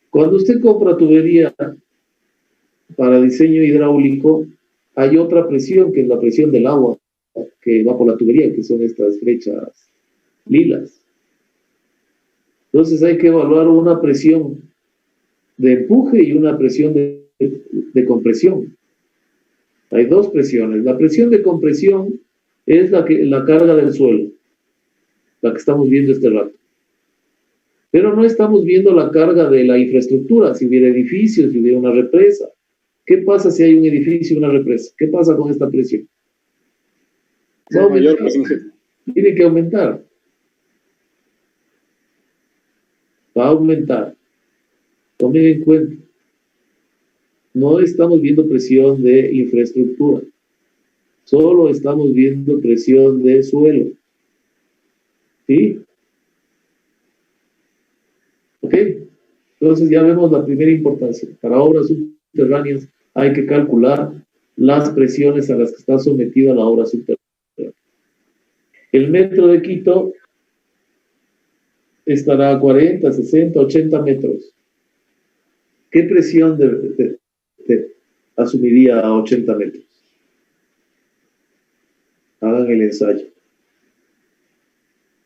Cuando usted compra tubería para diseño hidráulico, hay otra presión, que es la presión del agua que va por la tubería, que son estas flechas lilas. Entonces hay que evaluar una presión de empuje y una presión de compresión. Hay dos presiones. La presión de compresión es la carga del suelo, la que estamos viendo este rato. Pero no estamos viendo la carga de la infraestructura, si hubiera edificios, si hubiera una represa. ¿Qué pasa si hay un edificio y una represa? ¿Qué pasa con esta presión? Va a aumentar. Tiene que aumentar. Va a aumentar. Tomen en cuenta. No estamos viendo presión de infraestructura. Solo estamos viendo presión de suelo. ¿Sí? ¿Ok? Entonces ya vemos la primera importancia. Para obras subterráneas hay que calcular las presiones a las que está sometida la obra subterránea. El metro de Quito estará a 40, 60, 80 metros. ¿Qué presión asumiría a 80 metros? Hagan el ensayo.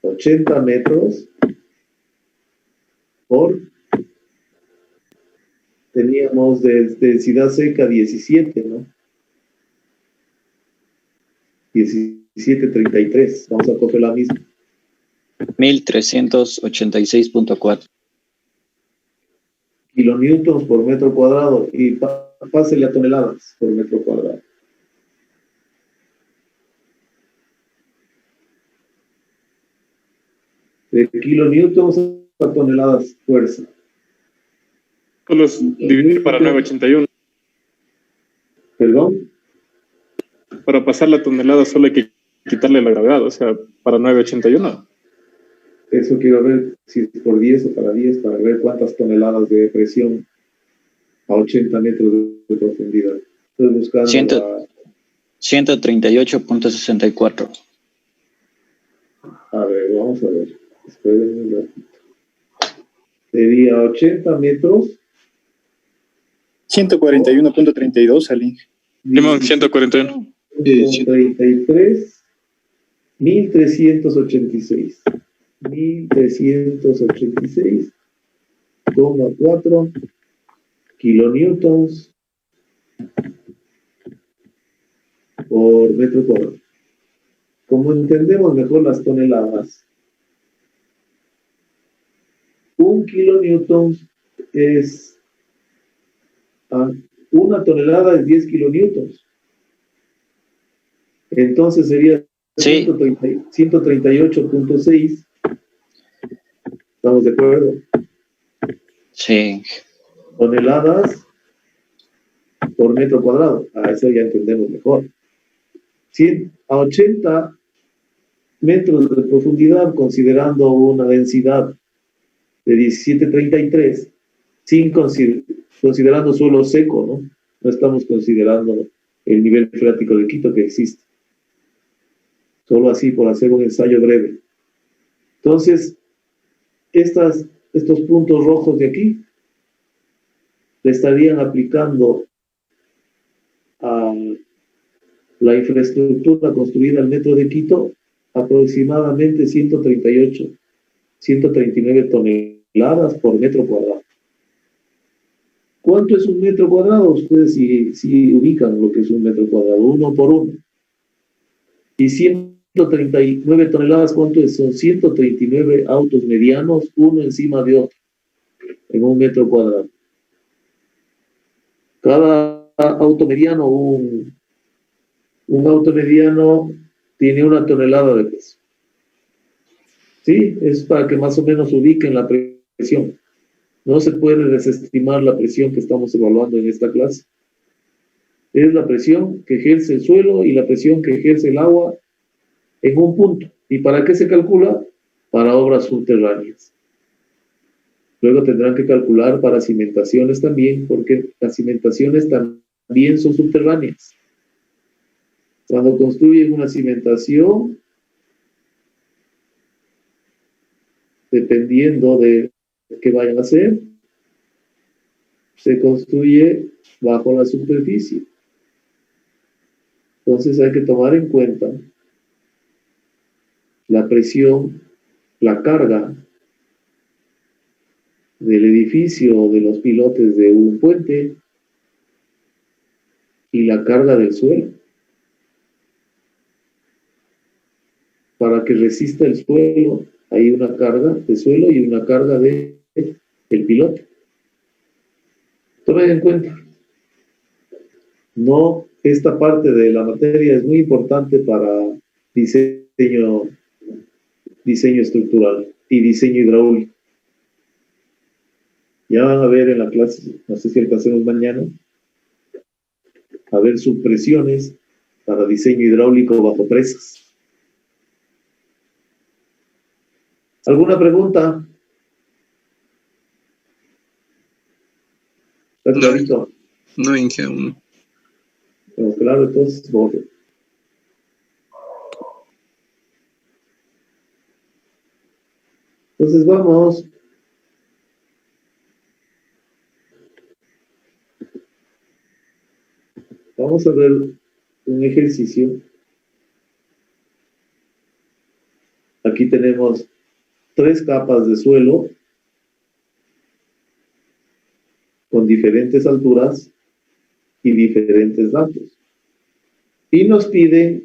80 metros por, teníamos de densidad seca 17, ¿no? 17.33, vamos a coger la misma. 1386.4 kilonewtons por metro cuadrado, y pásele a toneladas por metro cuadrado. De kilonewtons a toneladas fuerza. Solo es dividir para 981. ¿Perdón? Para pasar la tonelada solo hay que quitarle la gravedad, o sea, para 981. Eso quiero ver si es por 10 o para 10, para ver cuántas toneladas de presión a 80 metros de profundidad. Estoy buscando 138.64. A ver, vamos a ver. Espérenme un ratito. Sería 80 metros. 141.32, Ali. Limón, 141. 33, 1386. 1386,4 kilonewtons por metro cuadrado. Como entendemos mejor las toneladas, un kilonewton es una tonelada es 10 kilonewtons. Entonces sería 138.6. ¿Estamos de acuerdo? Sí. Toneladas por metro cuadrado. Eso ya entendemos mejor. A 80 metros de profundidad, considerando una densidad de 17.33, considerando suelo seco, ¿no? No estamos considerando el nivel freático de Quito que existe. Solo así, por hacer un ensayo breve. Entonces, estos puntos rojos de aquí le estarían aplicando a la infraestructura construida al metro de Quito aproximadamente 139 toneladas por metro cuadrado. ¿Cuánto es un metro cuadrado? Ustedes si ubican lo que es un metro cuadrado, 1 por 1. Y 139 toneladas, ¿cuánto es? Son 139 autos medianos, uno encima de otro, en un metro cuadrado. Cada auto mediano, un auto mediano tiene 1 tonelada de peso. ¿Sí? Es para que más o menos ubiquen la presión. No se puede desestimar la presión que estamos evaluando en esta clase. Es la presión que ejerce el suelo y la presión que ejerce el agua en un punto. ¿Y para qué se calcula? Para obras subterráneas. Luego tendrán que calcular para cimentaciones también, porque las cimentaciones también son subterráneas. Cuando construyen una cimentación, dependiendo de qué vayan a hacer, se construye bajo la superficie. Entonces hay que tomar en cuenta la presión, la carga del edificio o de los pilotes de un puente y la carga del suelo para que resista el suelo. Hay una carga de suelo y una carga del pilote. Tomen en cuenta. No, esta parte de la materia es muy importante para diseño estructural y diseño hidráulico. Ya van a ver en la clase, no sé si alcancemos mañana, a ver subpresiones para diseño hidráulico bajo presas. ¿Alguna pregunta? ¿Está clarito? No, Inge, aún. Bueno, claro, entonces borre. Entonces vamos. Vamos a ver un ejercicio. Aquí tenemos 3 capas de suelo con diferentes alturas y diferentes datos. Y nos pide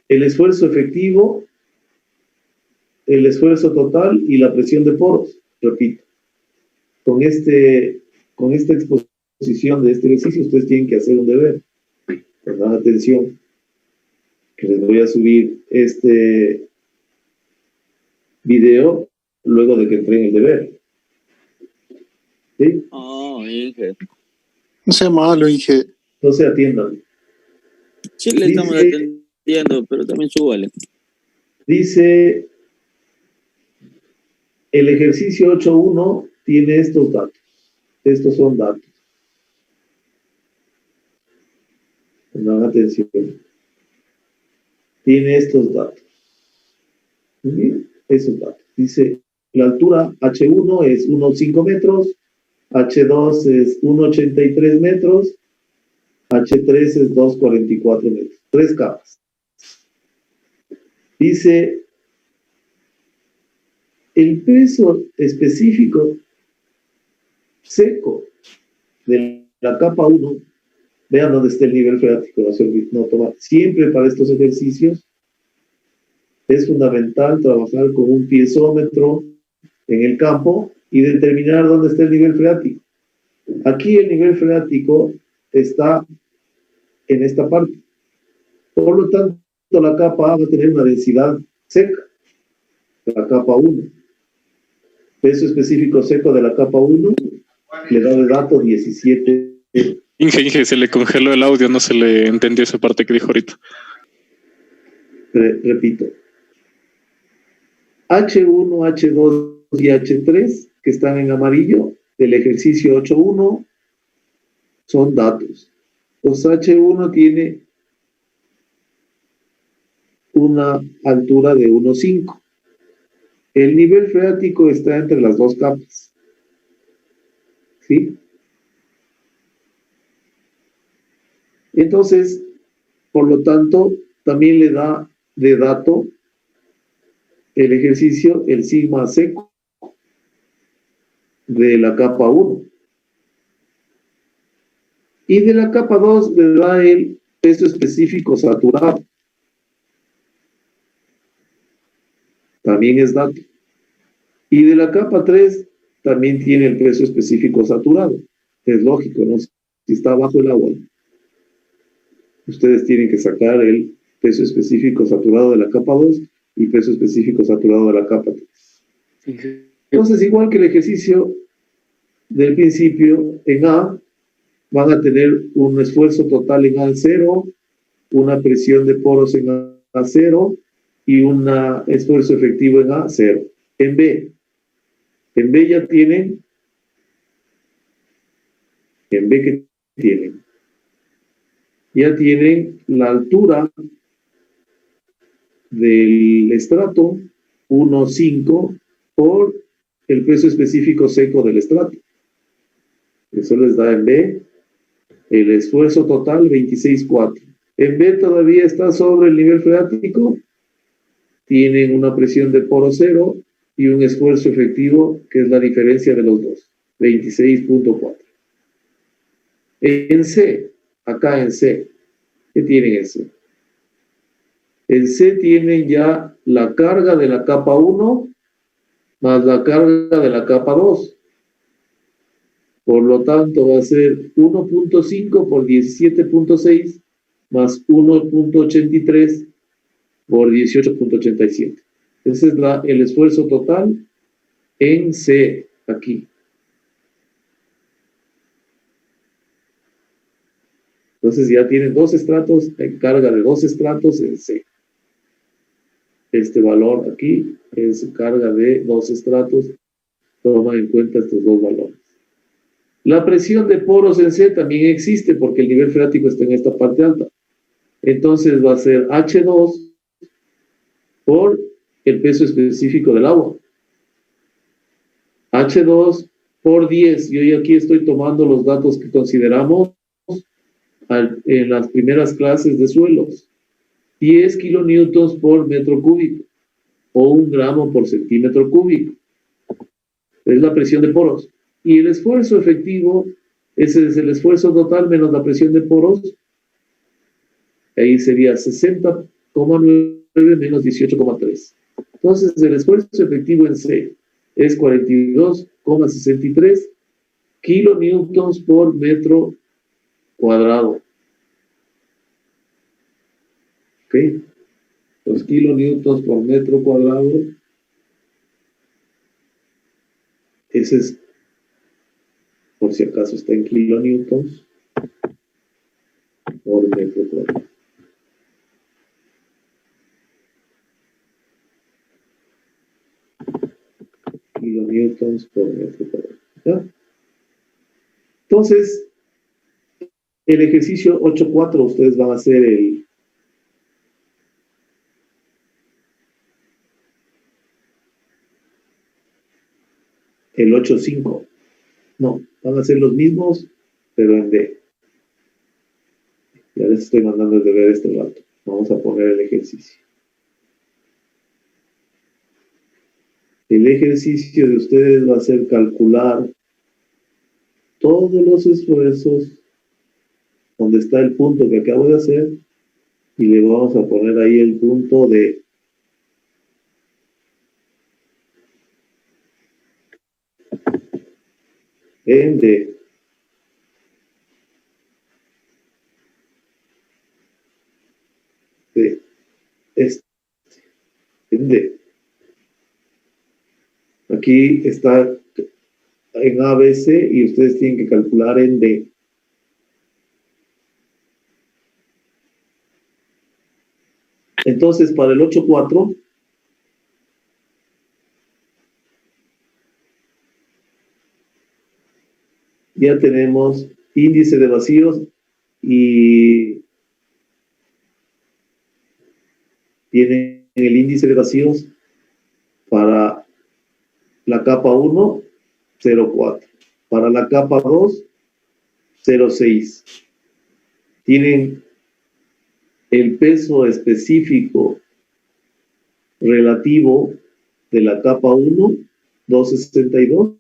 el esfuerzo efectivo, el esfuerzo total y la presión de poros. Repito, con esta exposición de este ejercicio, ustedes tienen que hacer un deber. Pongan atención, que les voy a subir este video luego de que entreguen el deber. ¿Sí? Inge. No sea malo, Inge. No se atiendan. Sí, le estamos atendiendo, pero también súbale. Dice, el ejercicio 8.1 tiene estos datos. Estos son datos. Pongan atención. Tiene estos datos. Bien, esos datos. Dice, la altura H1 es 1,5 metros, H2 es 1,83 metros, H3 es 2,44 metros. 3 capas. Dice, el peso específico seco de la capa 1, vean dónde está el nivel freático, no tomar. Siempre para estos ejercicios es fundamental trabajar con un piezómetro en el campo y determinar dónde está el nivel freático. Aquí el nivel freático está en esta parte. Por lo tanto, la capa A va a tener una densidad seca, la capa 1. Peso específico seco de la capa 1 le da de dato 17. Inge, se le congeló el audio, no se le entendió esa parte que dijo ahorita. Repito. H1, H2 y H3, que están en amarillo, del ejercicio 8.1, son datos. Los H1 tiene una altura de 1,5. El nivel freático está entre las 2 capas. ¿Sí? Entonces, por lo tanto, también le da de dato el ejercicio, el sigma seco de la capa 1. Y de la capa 2 le da el peso específico saturado. También es dato. Y de la capa 3 también tiene el peso específico saturado. Es lógico, ¿no? Si está bajo el agua, ustedes tienen que sacar el peso específico saturado de la capa 2 y peso específico saturado de la capa 3. Entonces, igual que el ejercicio del principio, en A van a tener un esfuerzo total en A 0, una presión de poros en A 0 y un esfuerzo efectivo en A 0. En B ya tienen, en B que tienen ya tienen la altura del estrato 1,5 por el peso específico seco del estrato. Eso les da en B el esfuerzo total 26,4. En B todavía está sobre el nivel freático, tienen una presión de poro cero y un esfuerzo efectivo que es la diferencia de los dos, 26,4. En C, acá en C, ¿qué tienen en C? En C tienen ya la carga de la capa 1 más la carga de la capa 2. Por lo tanto, va a ser 1,5 por 17,6 más 1,83 por 18,87. Ese es el esfuerzo total en C, aquí. Entonces ya tienen dos estratos, en carga de dos estratos en C. Este valor aquí es carga de dos estratos. Toma en cuenta estos dos valores. La presión de poros en C también existe porque el nivel freático está en esta parte alta. Entonces va a ser H2 por el peso específico del agua. H2 por 10. Yo ya aquí estoy tomando los datos que consideramos en las primeras clases de suelos. 10 kilonewtons por metro cúbico o 1 gramo por centímetro cúbico. Es la presión de poros. Y el esfuerzo efectivo, ese es el esfuerzo total menos la presión de poros. Ahí sería 60,9 menos 18,3. Entonces, el esfuerzo efectivo en C es 42,63 kilonewtons por metro cuadrado. ¿Ok? Los kilonewtons por metro cuadrado. Ese es, por si acaso está en kilonewtons por metro cuadrado. Kilonewtons por metro cuadrado. ¿Ya? Entonces, el ejercicio 8.4, ustedes van a hacer el 8.5. No, van a ser los mismos, pero en D. Ya les estoy mandando el deber este rato. Vamos a poner el ejercicio. El ejercicio de ustedes va a ser calcular todos los esfuerzos donde está el punto que acabo de hacer y le vamos a poner ahí el punto de en D. De este, en D. Aquí está en ABC y ustedes tienen que calcular en D. Entonces, para el 8.4, ya tenemos índice de vacíos y tienen el índice de vacíos para la capa 1, 0,4. Para la capa 2, 0,6. Tienen el peso específico relativo de la capa 1, 2,62.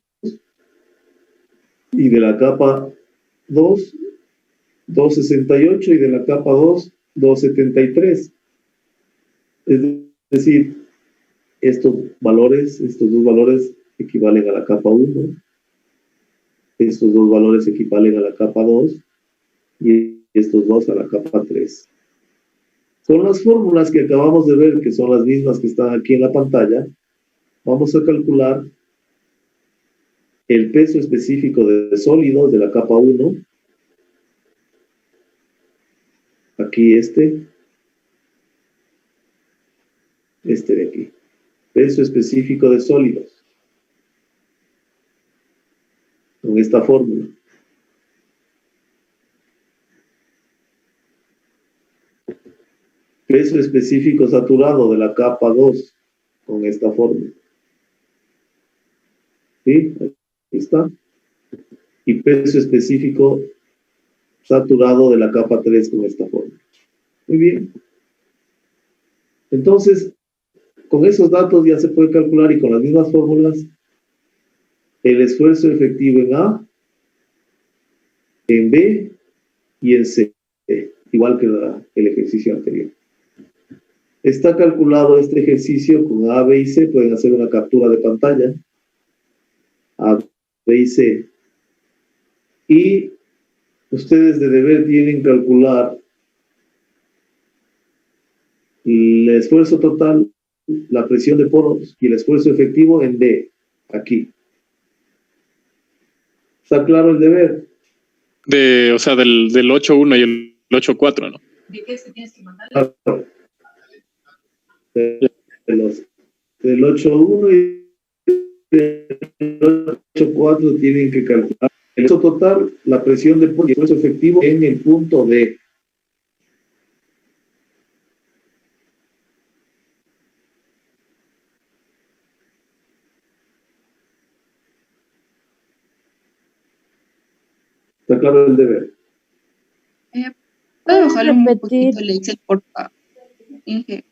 Y de la capa 2, 2,68. Y de la capa 2, 2,73. Es decir, estos dos valores equivalen a la capa 1. Estos dos valores equivalen a la capa 2. Y estos dos a la capa 3. Con las fórmulas que acabamos de ver, que son las mismas que están aquí en la pantalla, vamos a calcular el peso específico de sólidos de la capa 1. Aquí este de aquí. Peso específico de sólidos. Con esta fórmula. peso específico saturado de la capa 2 con esta fórmula. ¿Sí? Ahí está. Y peso específico saturado de la capa 3 con esta fórmula. Muy bien. Entonces, con esos datos ya se puede calcular y con las mismas fórmulas el esfuerzo efectivo en A, en B y en C, igual que el ejercicio anterior. Está calculado este ejercicio con A, B y C. Pueden hacer una captura de pantalla. A, B y C. Y ustedes de deber tienen que calcular el esfuerzo total, la presión de poros y el esfuerzo efectivo en D, aquí. ¿Está claro el deber? O sea, del 8.1 y el 8.4, ¿no? ¿De qué se tienes que mandar? Del 8.1 y del 8.4 tienen que calcular el esfuerzo total, la presión de poros y el esfuerzo efectivo en el punto D. ¿Está claro el deber? ¿Puedo bajarle un poquito el Excel, por favor, Inge?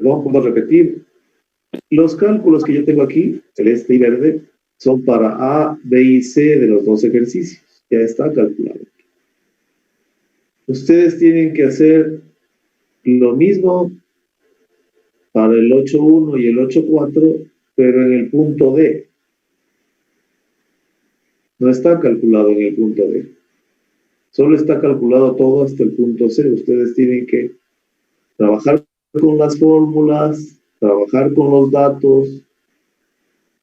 Vamos a repetir. Los cálculos que yo tengo aquí, celeste y verde, son para A, B y C de los dos ejercicios. Ya está calculado. Ustedes tienen que hacer lo mismo para el 8.1 y el 8.4, pero en el punto D. No está calculado en el punto D. Solo está calculado todo hasta el punto C. Ustedes tienen que trabajar con las fórmulas, trabajar con los datos,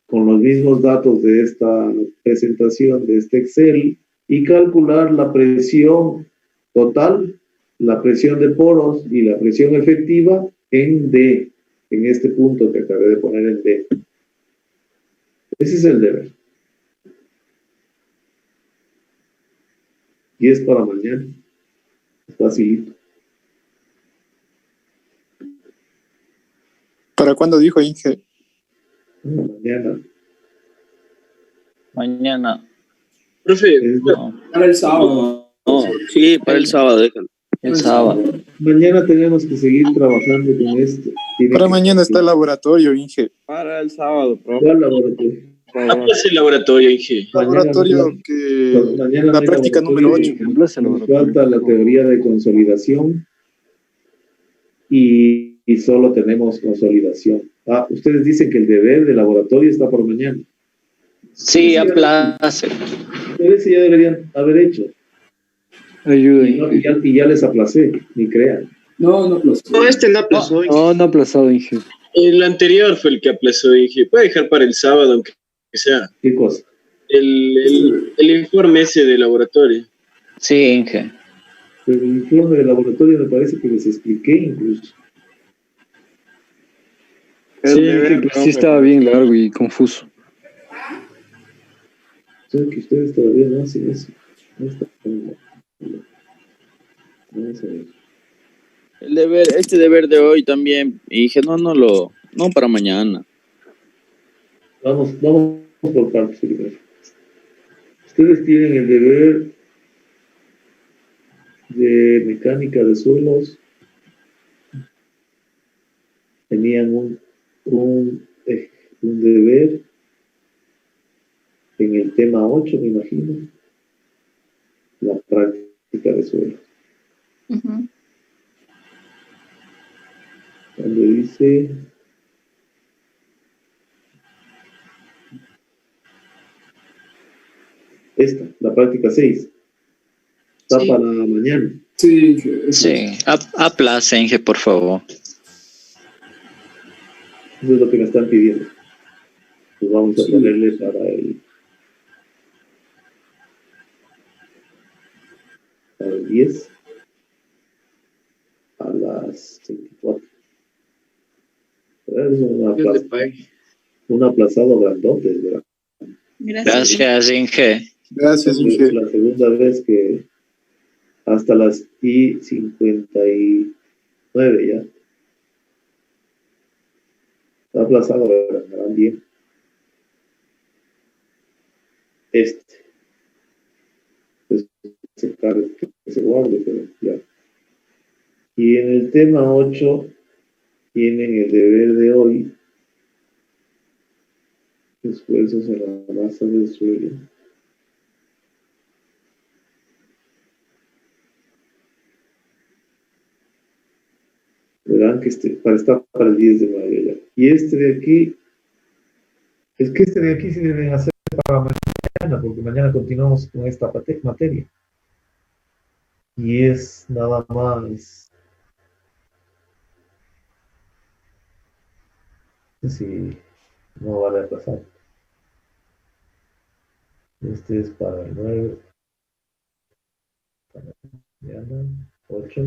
con los mismos datos de esta presentación, de este Excel, y calcular la presión total, la presión de poros y la presión efectiva en D, en este punto que acabé de poner en D. Ese es el deber. Y es para mañana. Facilito. ¿Para cuándo dijo Inge? Mañana. Mañana. Profe, Para el sábado. No, sí, para el sábado, déjalo. El sábado. Mañana tenemos que seguir trabajando con esto. Para mañana está el laboratorio, Inge. para el sábado, profe. ¿Cuál laboratorio? Aplace el laboratorio, Inge. Laboratorio que... Mañana la no hay práctica número 8. Nos falta la teoría de consolidación y solo tenemos consolidación. Ustedes dicen que el deber de laboratorio está por mañana. Sí, aplace. Pero ese ya deberían haber hecho. Ayuden. Y ya les aplacé, ni crean. No aplazó. No, este no aplazó. No ha aplazado, Inge. El anterior fue el que aplazó, Inge. Puede dejar para el sábado, aunque sea. ¿Qué cosa? El informe ese de laboratorio. Sí, Inge. Pero el informe de laboratorio me parece que les expliqué incluso. Sí, que sí estaba bien largo y confuso. Son que ustedes todavía no hacen eso. No está bien. Vamos a ver. El deber, este deber de hoy también, y dije, no para mañana. Vamos por partes primero. Ustedes tienen el deber de mecánica de suelos. Tenían un deber en el tema 8, me imagino. La práctica de suelos. Cuando dice esta, la práctica 6, está para mañana. Sí. Aplace, Inge, por favor. Eso es lo que me están pidiendo. Pues vamos a ponerle para el 10 a las 24. Es un aplazado grandote, ¿verdad? Gracias, Inge. Gracias, Es Inge. la segunda vez que hasta las I:59 ya. Está aplazado, verán bien. Pues, que se guarde, pero ya. Y en el tema 8 tienen el deber de hoy, esfuerzos en la masa del suelo. Verán que está para el 10 de mayo ya. Y este de aquí, es que este de aquí sí deben hacer para mañana, porque mañana continuamos con esta materia. Y es nada más, si no vale a pasar. Este es para el 9, para mañana, 8.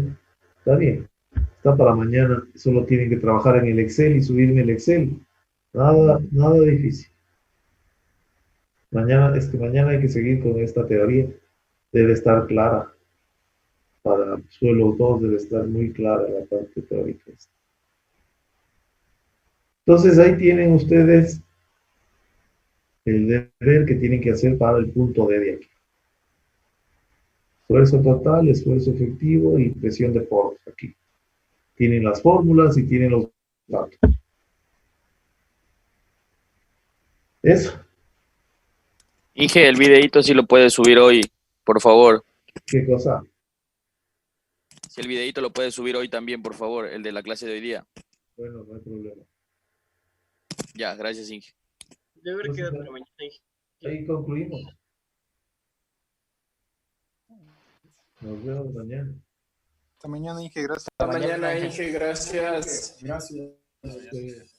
Está bien. Está para mañana. Solo tienen que trabajar en el Excel y subir en el Excel. Nada difícil. Mañana hay que seguir con esta teoría. Debe estar clara. Para suelo 2 debe estar muy clara la parte teórica. Entonces ahí tienen ustedes el deber que tienen que hacer para el punto D de aquí. Esfuerzo total, esfuerzo efectivo y presión de poros aquí. Tienen las fórmulas y tienen los datos. Eso. Inge, el videíto sí lo puedes subir hoy, por favor. ¿Qué cosa? Si el videíto lo puedes subir hoy también, por favor, el de la clase de hoy día. Bueno, no hay problema. Ya, gracias, Inge. Deber queda para mañana, Inge. Ahí concluimos. Nos vemos mañana. Hasta mañana, Inge. Gracias. Hasta mañana, Inge. Gracias. Gracias.